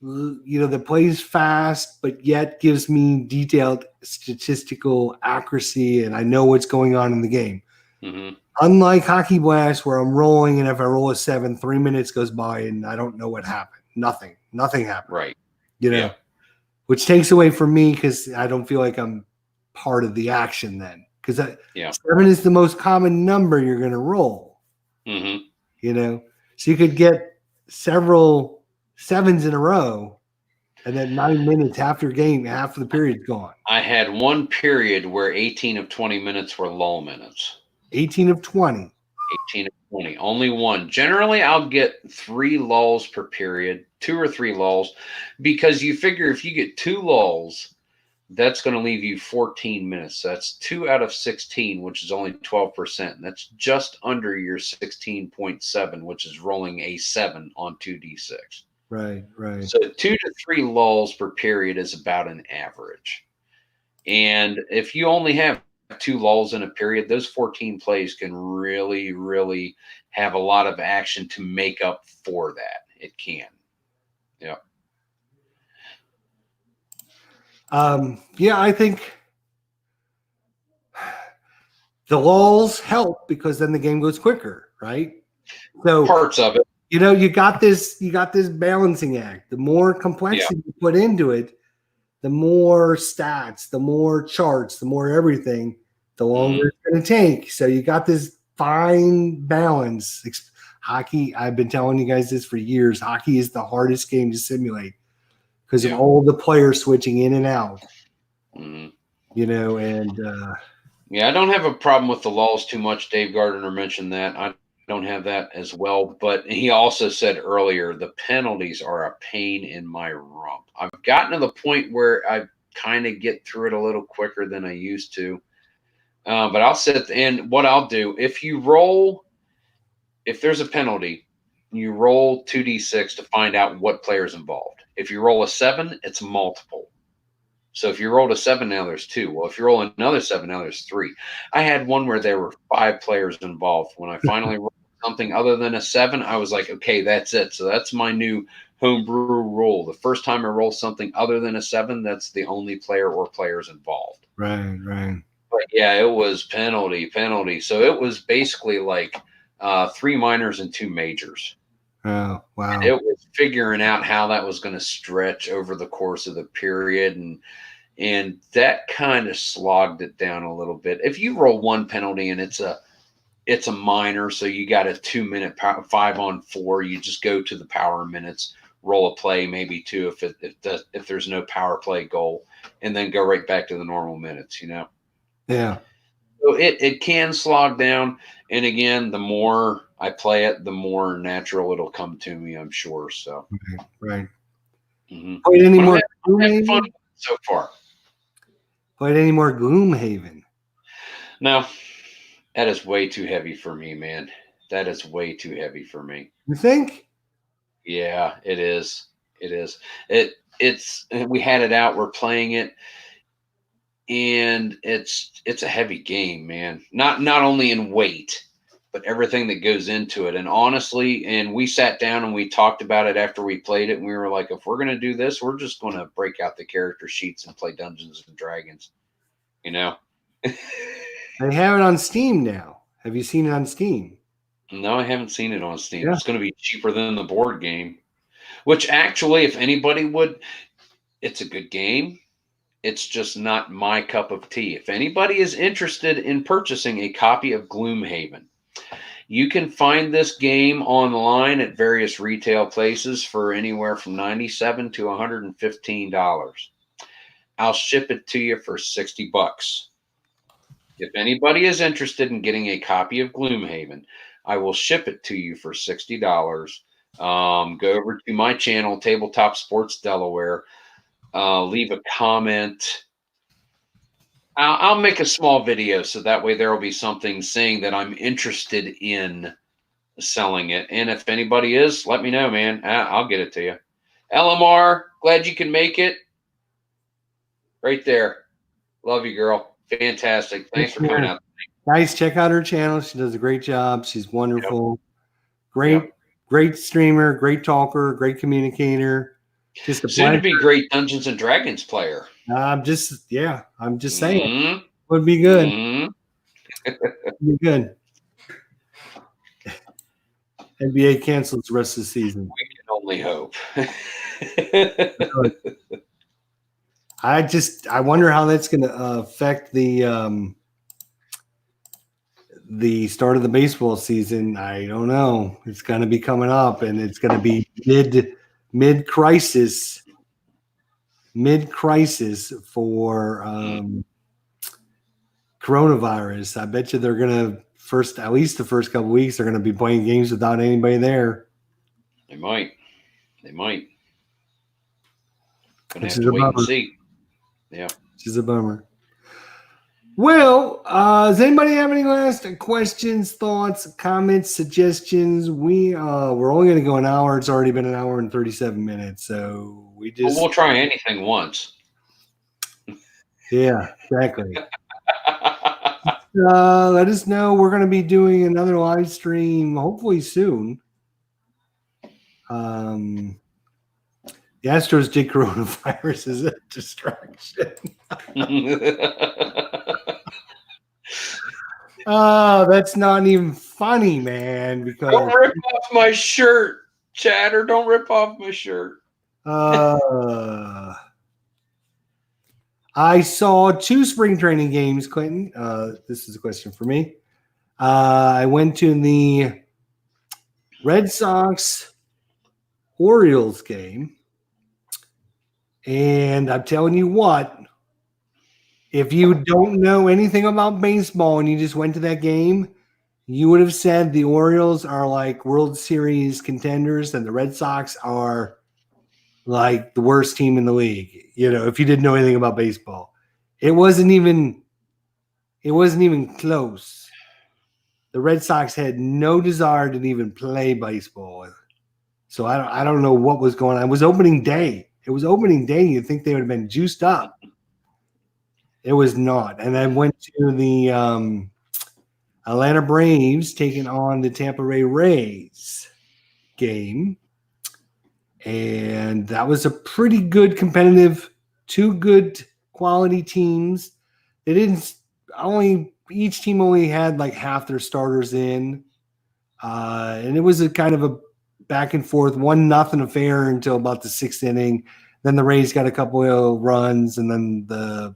that plays fast but yet gives me detailed statistical accuracy and I know what's going on in the game. Mm-hmm. Unlike Hockey Blast, where I'm rolling, and if I roll a 7, 3 minutes goes by, and I don't know what happened. Nothing happened. Right. Which takes away from me because I don't feel like I'm part of the action then. Because 7 is the most common number you're going to roll. Mm-hmm. So you could get several 7s in a row, and then 9 minutes, half your game, half of the period's gone. I had one period where 18 of 20 minutes were lull minutes. 18 of 20. 18 of 20. Only one. Generally, I'll get 3 lulls per period, 2 or 3 lulls, because you figure if you get 2 lulls, that's going to leave you 14 minutes. That's 2 out of 16, which is only 12%. That's just under your 16.7, which is rolling a 7 on 2d6. Right. So 2 to 3 lulls per period is about an average. And if you only have 2 lulls in a period, those 14 plays can really, really have a lot of action to make up for that. It can. Yeah. I think the lulls help because then the game goes quicker, right? So parts of it. You got this balancing act. The more complexity you put into it, the more stats, the more charts, the more everything, the longer it's going to take. So you got this fine balance. Hockey, I've been telling you guys this for years. Hockey is the hardest game to simulate because of all the players switching in and out. And I don't have a problem with the lulls too much. Dave Gardner mentioned that. I don't have that as well. But he also said earlier the penalties are a pain in my rump. I've gotten to the point where I kind of get through it a little quicker than I used to. But I'll sit and what I'll do if there's a penalty, you roll 2d6 to find out what player's involved. If you roll a 7, it's multiple. So if you rolled a 7, now there's 2. Well, if you roll another 7, now there's 3. I had one where there were 5 players involved. When I finally rolled something other than a 7, I was like, okay, that's it. So that's my new homebrew rule. The first time I roll something other than a 7, that's the only player or players involved. Right. But yeah, it was penalty. So it was basically like 3 minors and 2 majors. Oh, wow. And it was figuring out how that was going to stretch over the course of the period. And that kind of slogged it down a little bit. If you roll one penalty and it's a minor, so you got a 2-minute 5-on-4, you just go to the power minutes, roll a play, maybe 2 if there's no power play goal, and then go right back to the normal minutes, Yeah. So it can slog down. And again, the more I play it, the more natural it'll come to me, I'm sure. So Right. Mm-hmm. Played any more Gloomhaven so far? Played any more Gloomhaven? No, that is way too heavy for me, man. That is way too heavy for me. You think? Yeah, it is. It is. It's we had it out. We're playing it. and it's a heavy game, man. Not only in weight, but everything that goes into it. And honestly, and we sat down and we talked about it after we played it, and we were like, if we're gonna do this, we're just gonna break out the character sheets and play Dungeons and Dragons. You know. They have it on Steam now. Have you seen it on Steam? No, I haven't seen it on Steam. Yeah. It's going to be cheaper than the board game, which actually, if anybody would, it's a good game. It's just not my cup of tea. If anybody is interested in purchasing a copy of Gloomhaven, you can find this game online at various retail places for anywhere from $97 to $115. I'll ship it to you for $60. If anybody is interested in getting a copy of Gloomhaven, I will ship it to you for $60. Go over to my channel, Tabletop Sports Delaware. Leave a comment. I'll make a small video so that way there will be something saying that I'm interested in selling it. And if anybody is, let me know, man. I'll get it to you. LMR, glad you can make it. Right there. Love you, girl. Fantastic. Thanks for coming out. Guys, check out her channel. She does a great job. She's wonderful. Yep. Great streamer, great talker, great communicator. Just a soon to be great Dungeons and Dragons player. I'm just saying. Mm-hmm. Would be good. Mm-hmm. Would be good. NBA cancels the rest of the season. We can only hope. I wonder how that's going to affect the start of the baseball season. I don't know. It's going to be coming up, and it's going to be mid crisis for coronavirus. I bet you they're going to at least the first couple of weeks, they're going to be playing games without anybody there. They might. Gonna have to wait and see. Yeah. Which is a bummer. Well, does anybody have any last questions, thoughts, comments, suggestions? We're only going to go an hour. It's already been an hour and 37 minutes, so we'll try anything once. Yeah, exactly. Let us know. We're going to be doing another live stream hopefully soon. The Astros did coronavirus as a distraction. Oh, that's not even funny, man. Because don't rip off my shirt, Chatter. Don't rip off my shirt. I saw 2 spring training games, Clinton. This is a question for me. I went to the Red Sox Orioles game, and I'm telling you what, if you don't know anything about baseball and you just went to that game, you would have said the Orioles are like World Series contenders and the Red Sox are like the worst team in the league. You know, if you didn't know anything about baseball, it wasn't even close. The Red Sox had no desire to even play baseball. So I don't know what was going on. It was opening day. You'd think they would have been juiced up. It was not. And I went to the Atlanta Braves taking on the Tampa Bay Rays game. And that was a pretty good competitive, 2 good quality teams. Each team only had like half their starters in. And it was a kind of a back and forth, 1-0 affair until about the 6th inning. Then the Rays got a couple of runs, and then the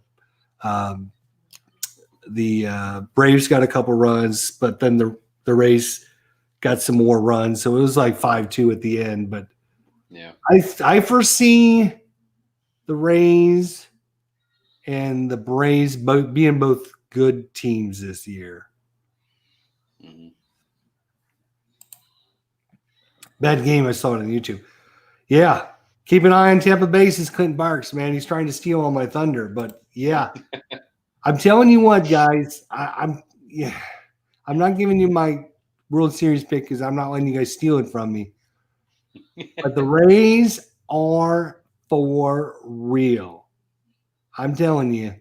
Braves got a couple runs, but then the Rays got some more runs. So it was like 5-2 at the end. But yeah, I foresee the Rays and the Braves being both good teams this year. Mm-hmm. Bad game. I saw it on YouTube. Yeah. Keep an eye on Tampa Bay, says Clint Barks, man. He's trying to steal all my thunder. But, yeah. I'm telling you what, guys. I'm not giving you my World Series pick because I'm not letting you guys steal it from me. But the Rays are for real. I'm telling you.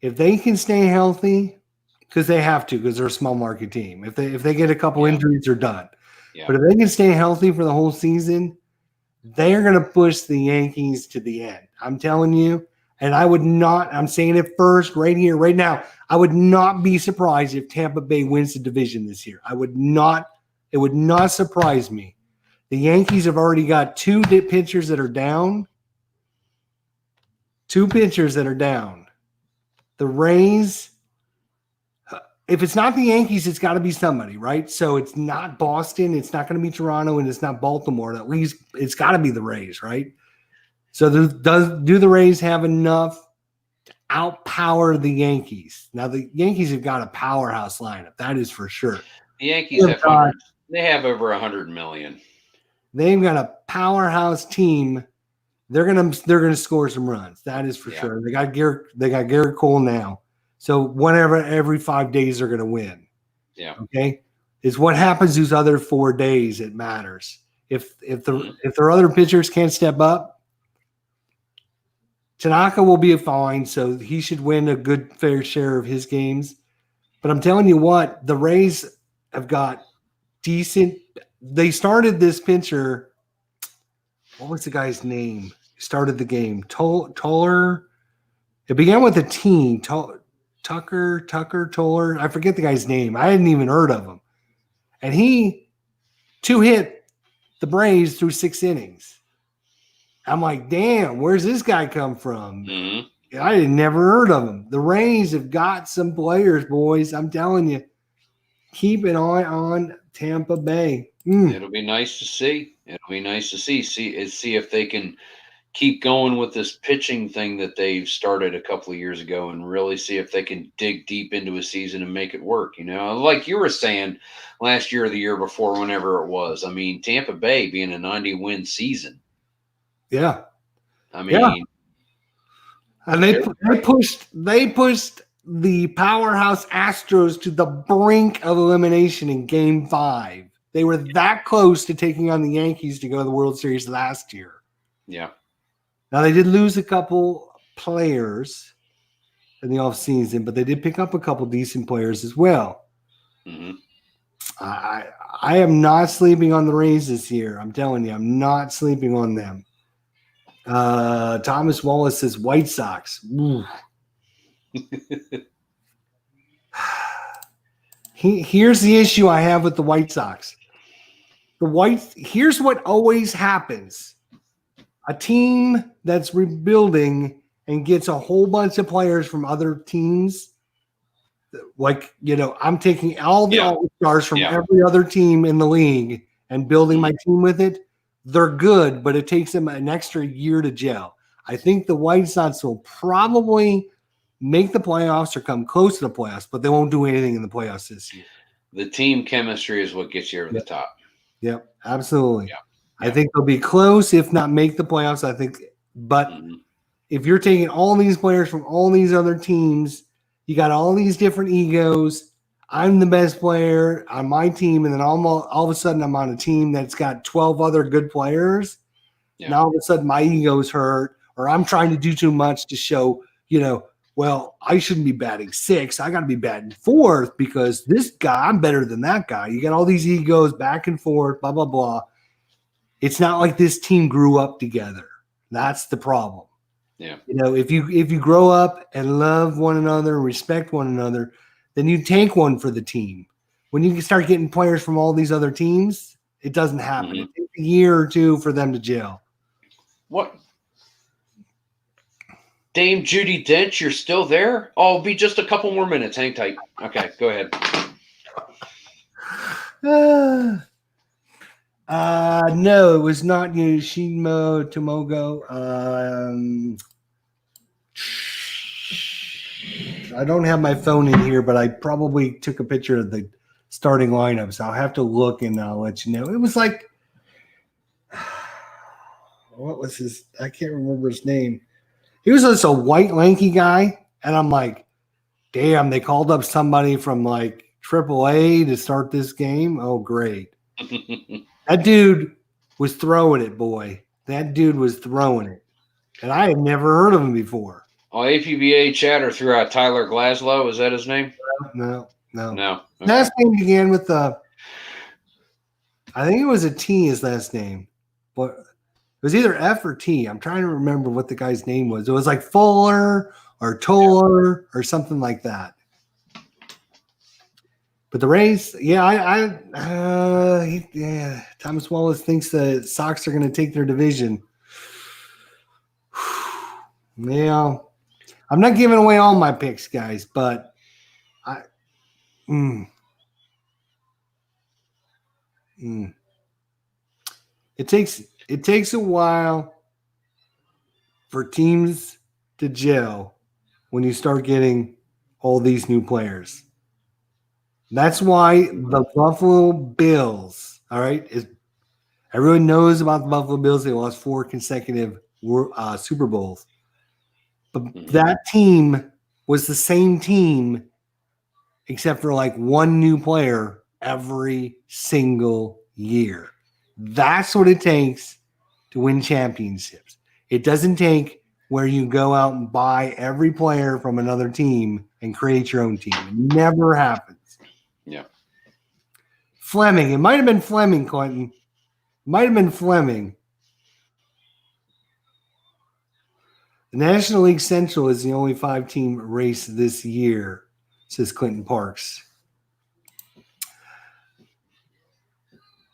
if they can stay healthy, because they have to, because they're a small market team. If they get a couple injuries, they're done. Yeah. But if they can stay healthy for the whole season, they are going to push the Yankees to the end. I'm telling you. And I would not, I'm saying it first, right here, right now, I would not be surprised if Tampa Bay wins the division this year. It would not surprise me. The Yankees have already got two pitchers that are down. Two pitchers that are down. The Rays, if it's not the Yankees, it's got to be somebody, right? So it's not Boston, it's not going to be Toronto, and it's not Baltimore. At least it's got to be the Rays, right? So do the Rays have enough to outpower the Yankees? Now, the Yankees have got a powerhouse lineup. That is for sure. The Yankees have hundreds. They have over 100 million. They've got a powerhouse team. They're gonna score some runs. That is for sure. They got Garrett Cole now. So whenever every 5 days they're gonna win. Yeah. Okay. It's what happens these other 4 days that matters. If their other pitchers can't step up, Tanaka will be fine, so he should win a good fair share of his games. But I'm telling you what, the Rays have got decent. They started this pitcher. What was the guy's name? Started the game. Toller. It began with a T. Tucker, Toller. I forget the guy's name. I hadn't even heard of him. And he hit the Braves through 6 innings. I'm like, damn, where's this guy come from? Mm-hmm. I had never heard of him. The Rays have got some players, boys. I'm telling you. Keep an eye on Tampa Bay. It'll be nice to see. See if they can keep going with this pitching thing that they've started a couple of years ago and really see if they can dig deep into a season and make it work. You know, like you were saying last year or the year before, whenever it was. I mean, Tampa Bay being a 90-win season. Yeah. I mean, and they pushed the powerhouse Astros to the brink of elimination in Game 5. They were that close to taking on the Yankees to go to the World Series last year. Yeah. Now, they did lose a couple players in the offseason, but they did pick up a couple decent players as well. Mm-hmm. I am not sleeping on the Rays this year. I'm telling you, I'm not sleeping on them. Thomas Wallace says White Sox. Here's the issue I have with the White Sox. Here's what always happens. A team that's rebuilding and gets a whole bunch of players from other teams. Like, I'm taking all the all-stars from every other team in the league and building my team with it. They're good, but it takes them an extra year to gel. I think the White Sox will probably make the playoffs or come close to the playoffs, but they won't do anything in the playoffs this year. The team chemistry is what gets you over the top. Yep, absolutely. Yep. I think they'll be close, if not make the playoffs. I think, but if you're taking all these players from all these other teams, you got all these different egos. I'm the best player on my team, and then all of a sudden I'm on a team that's got 12 other good players. Yeah. Now all of a sudden my ego's hurt, or I'm trying to do too much to show, well, I shouldn't be batting 6th. I got to be batting 4th because this guy, I'm better than that guy. You got all these egos back and forth, blah, blah, blah. It's not like this team grew up together. That's the problem. Yeah. If you grow up and love one another, respect one another, then you take one for the team. When you start getting players from all these other teams, it doesn't happen. It takes a year or two for them to gel. What? Dame Judi Dench, you're still there? Oh, it'll be just a couple more minutes. Hang tight. Okay, go ahead. No, it was not Yoshimo Tomogo. I don't have my phone in here, but I probably took a picture of the starting lineup, so I'll have to look and I'll let you know. It was like, what was his? I can't remember his name. He was just a white, lanky guy, and I'm like, damn, they called up somebody from like AAA to start this game. Oh, great. That dude was throwing it, boy. That dude was throwing it. And I had never heard of him before. APBA chatter threw out Tyler Glaslow. Is that his name? No. No. Okay. Last name began with I think it was a T, his last name. But it was either F or T. I'm trying to remember what the guy's name was. It was like Fuller or Toller or something like that. But the Rays, yeah, Thomas Wallace thinks the Sox are going to take their division. Yeah, I'm not giving away all my picks, guys, but it takes a while for teams to gel when you start getting all these new players. That's why the Buffalo Bills, all right, everyone knows about the Buffalo Bills. They lost 4 consecutive Super Bowls. But that team was the same team except for like one new player every single year. That's what it takes to win championships. It doesn't take where you go out and buy every player from another team and create your own team. It never happens. Yeah. Fleming. It might have been Fleming, Quentin. Might have been Fleming. The National League Central is the only 5-team race this year, says Clinton Parks.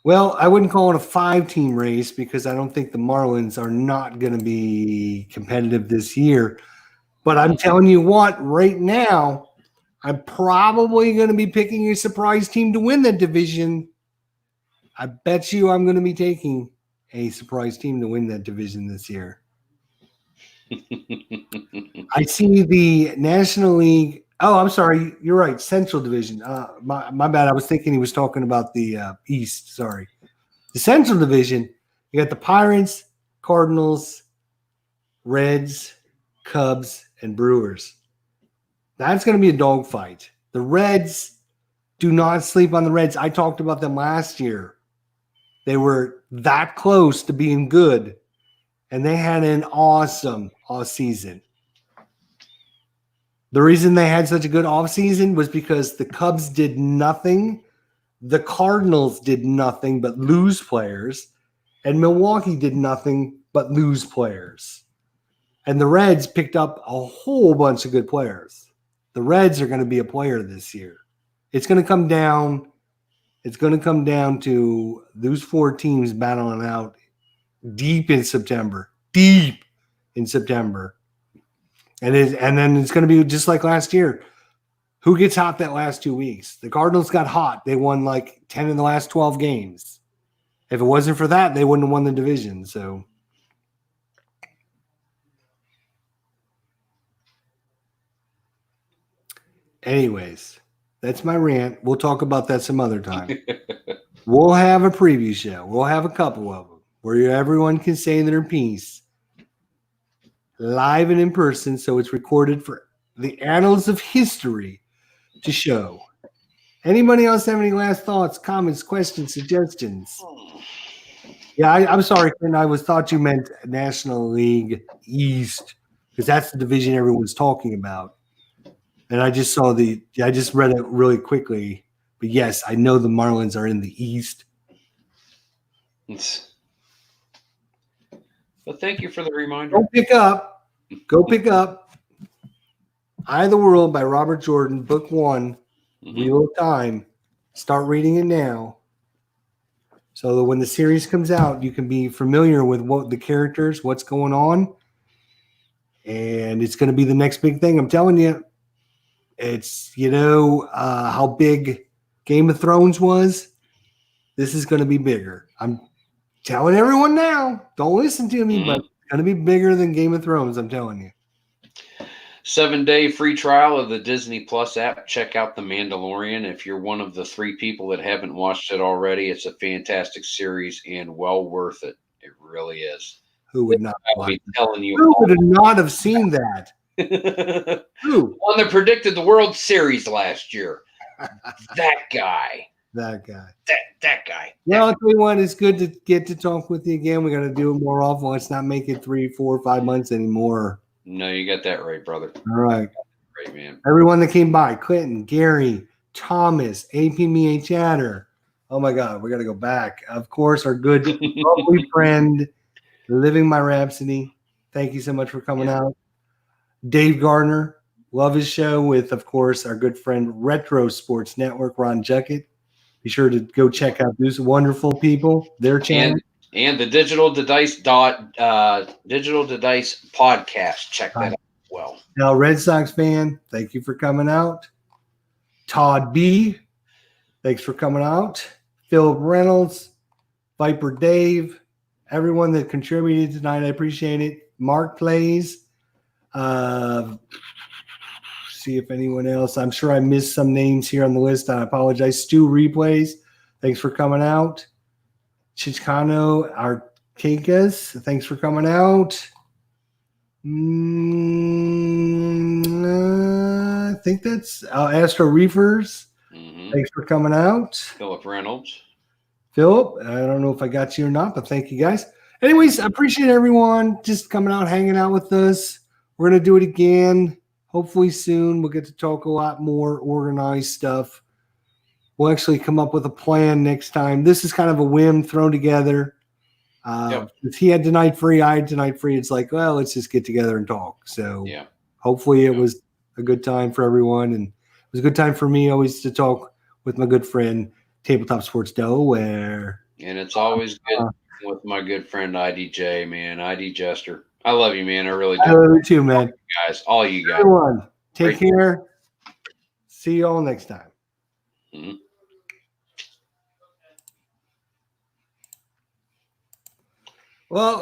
Well, I wouldn't call it a 5-team race because I don't think the Marlins are not going to be competitive this year. But I'm telling you what, right now, I'm probably going to be picking a surprise team to win that division. I bet you I'm going to be taking a surprise team to win that division this year. I see the National League. Oh, I'm sorry. You're right. Central Division. My bad. I was thinking he was talking about the East. Sorry. The Central Division, you got the Pirates, Cardinals, Reds, Cubs, and Brewers. That's going to be a dogfight. The Reds, do not sleep on the Reds. I talked about them last year. They were that close to being good, and they had an awesome offseason. The reason they had such a good offseason was because the Cubs did nothing, the Cardinals did nothing but lose players, and Milwaukee did nothing but lose players. And the Reds picked up a whole bunch of good players. The Reds are going to be a player this year. It's going to come down. It's going to come down to those 4 teams battling out deep in September. And then it's going to be just like last year. Who gets hot that last 2 weeks? The Cardinals got hot. They won like 10 in the last 12 games. If it wasn't for that, they wouldn't have won the division. So, anyways, that's my rant. We'll talk about that some other time. We'll have a preview show. We'll have a couple of them where everyone can say their piece live and in person, so it's recorded for the annals of history to show. Anybody else have any last thoughts, comments, questions, suggestions? Yeah, I'm sorry, Ken. I thought you meant National League East because that's the division everyone's talking about. And I just read it really quickly. But yes, I know the Marlins are in the East. Well, thank you for the reminder. Go pick up Eye of the World by Robert Jordan, Book 1, Wheel of Time. Start reading it now. So that when the series comes out, you can be familiar with what the characters, what's going on. And it's going to be the next big thing. I'm telling you, it's, how big Game of Thrones was. This is going to be bigger. I'm telling everyone now. Don't listen to me, but it's going to be bigger than Game of Thrones. I'm telling you. 7-day free trial of the Disney Plus app. Check out The Mandalorian. If you're one of the 3 people that haven't watched it already, it's a fantastic series and well worth it. It really is. Who would not? I'll be telling you. Who would not have seen that? Who? One that predicted the World Series last year. That guy. That guy. That guy. Well, I'll tell you what, it's good to get to talk with you again. We got to do it more often. Let's not make it 3, 4, 5 months anymore. No, you got that right, brother. All right. Great, man. Everyone that came by, Clinton, Gary, Thomas, APMEA Chatter. Oh my God, we got to go back. Of course, our good, lovely friend, Living My Rhapsody. Thank you so much for coming out. Dave Gardner, love his show with, of course, our good friend Retro Sports Network, Ron Juckett. Be sure to go check out these wonderful people, their channel. And the Digital to Dice podcast. Check that out as well. Now, Red Sox fan, thank you for coming out. Todd B, thanks for coming out. Philip Reynolds, Viper Dave, everyone that contributed tonight, I appreciate it. Mark Plays. See if anyone else. I'm sure I missed some names here on the list. I apologize. Stu Replays, thanks for coming out. Chicano Arcaicas, thanks for coming out. I think that's Astro Reefers. Thanks for coming out. Philip Reynolds. Philip, I don't know if I got you or not, but thank you guys. Anyways, I appreciate everyone just coming out, hanging out with us. We're going to do it again. Hopefully soon. We'll get to talk a lot more organized stuff. We'll actually come up with a plan next time. This is kind of a whim thrown together. If he had tonight free, I had tonight free. It's like, well, let's just get together and talk. So hopefully it was a good time for everyone. And it was a good time for me always to talk with my good friend, Tabletop Sports Delaware. And it's always good with my good friend IDJ, man. IDJESTER. I love you, man. I really do. I love you too, man. All you guys. Everyone, take care. See you all next time. Well,